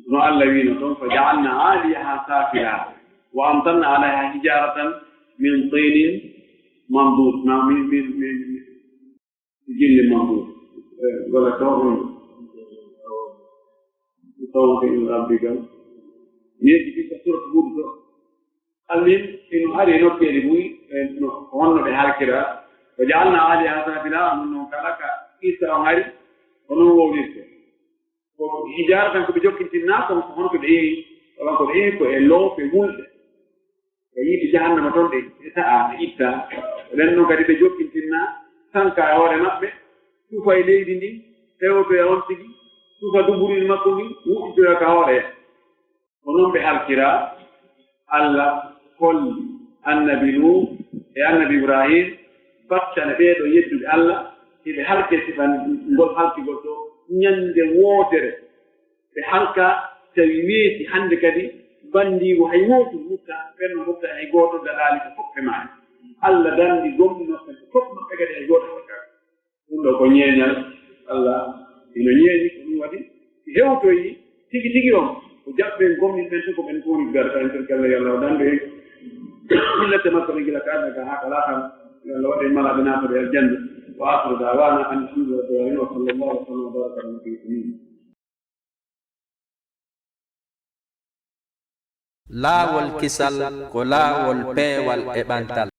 no allah wino toon fa jaalna aliyaha safila wa amtanna alayha hijaratan min tinin mamdud min jilli mamdud wala toon tawke in rabbikam yeeji ɗi ko surat huud to almin ino ari nokkeeli muy honno ɓe halkira ko jaalna aliyaha safila non noon kala ka issa on ari onon wowlirte ko hijara tan ko ɓe jokkintinna kon ko honko ɓe yehi walan ko ɓe yehi ko e loope wulɗe e yiide jahannama toon ɗe ta'a ɓe itta nden noon kadi ɓe jokkintinna tanka e hoore maɓɓe tufa e leydi ndi hewotoya on tigi tufa duburil makko ndi wuɗɗitoya ka hoore ko noon ɓe halkira allah holli annabi nuh e annabi ibrahim battane ɓeeɗo yedduɓe allah hiɓe halke sifan ngol halkigol to ñande wootere ɓe halka tawi weeti hannde kadi banndiigo hay gootum mutta ɓenno mutta hay gooto daɗaali ko foppe maani allah danndi gomɗi maɓɓe ko fof maɓɓe kadi hay gooto hokka ɗum ɗo ko ñeeñal allah ino ñeeñi ko ɗum waɗi si hewtoyi tigi tigi on ko jaɓɓen gomɗin ɓen to ko ɓen tooni garta en terkalla yo allah o dande millette makko ɓe gila kaadaka haa kala tan yo allah waɗe malaɓe naatoɓe aljanna وآخر دعوانا أن الحمد لله وصلى الله وسلم وبارك على النبي الكريم. laawol kisal ko laawol peewal e ɓantal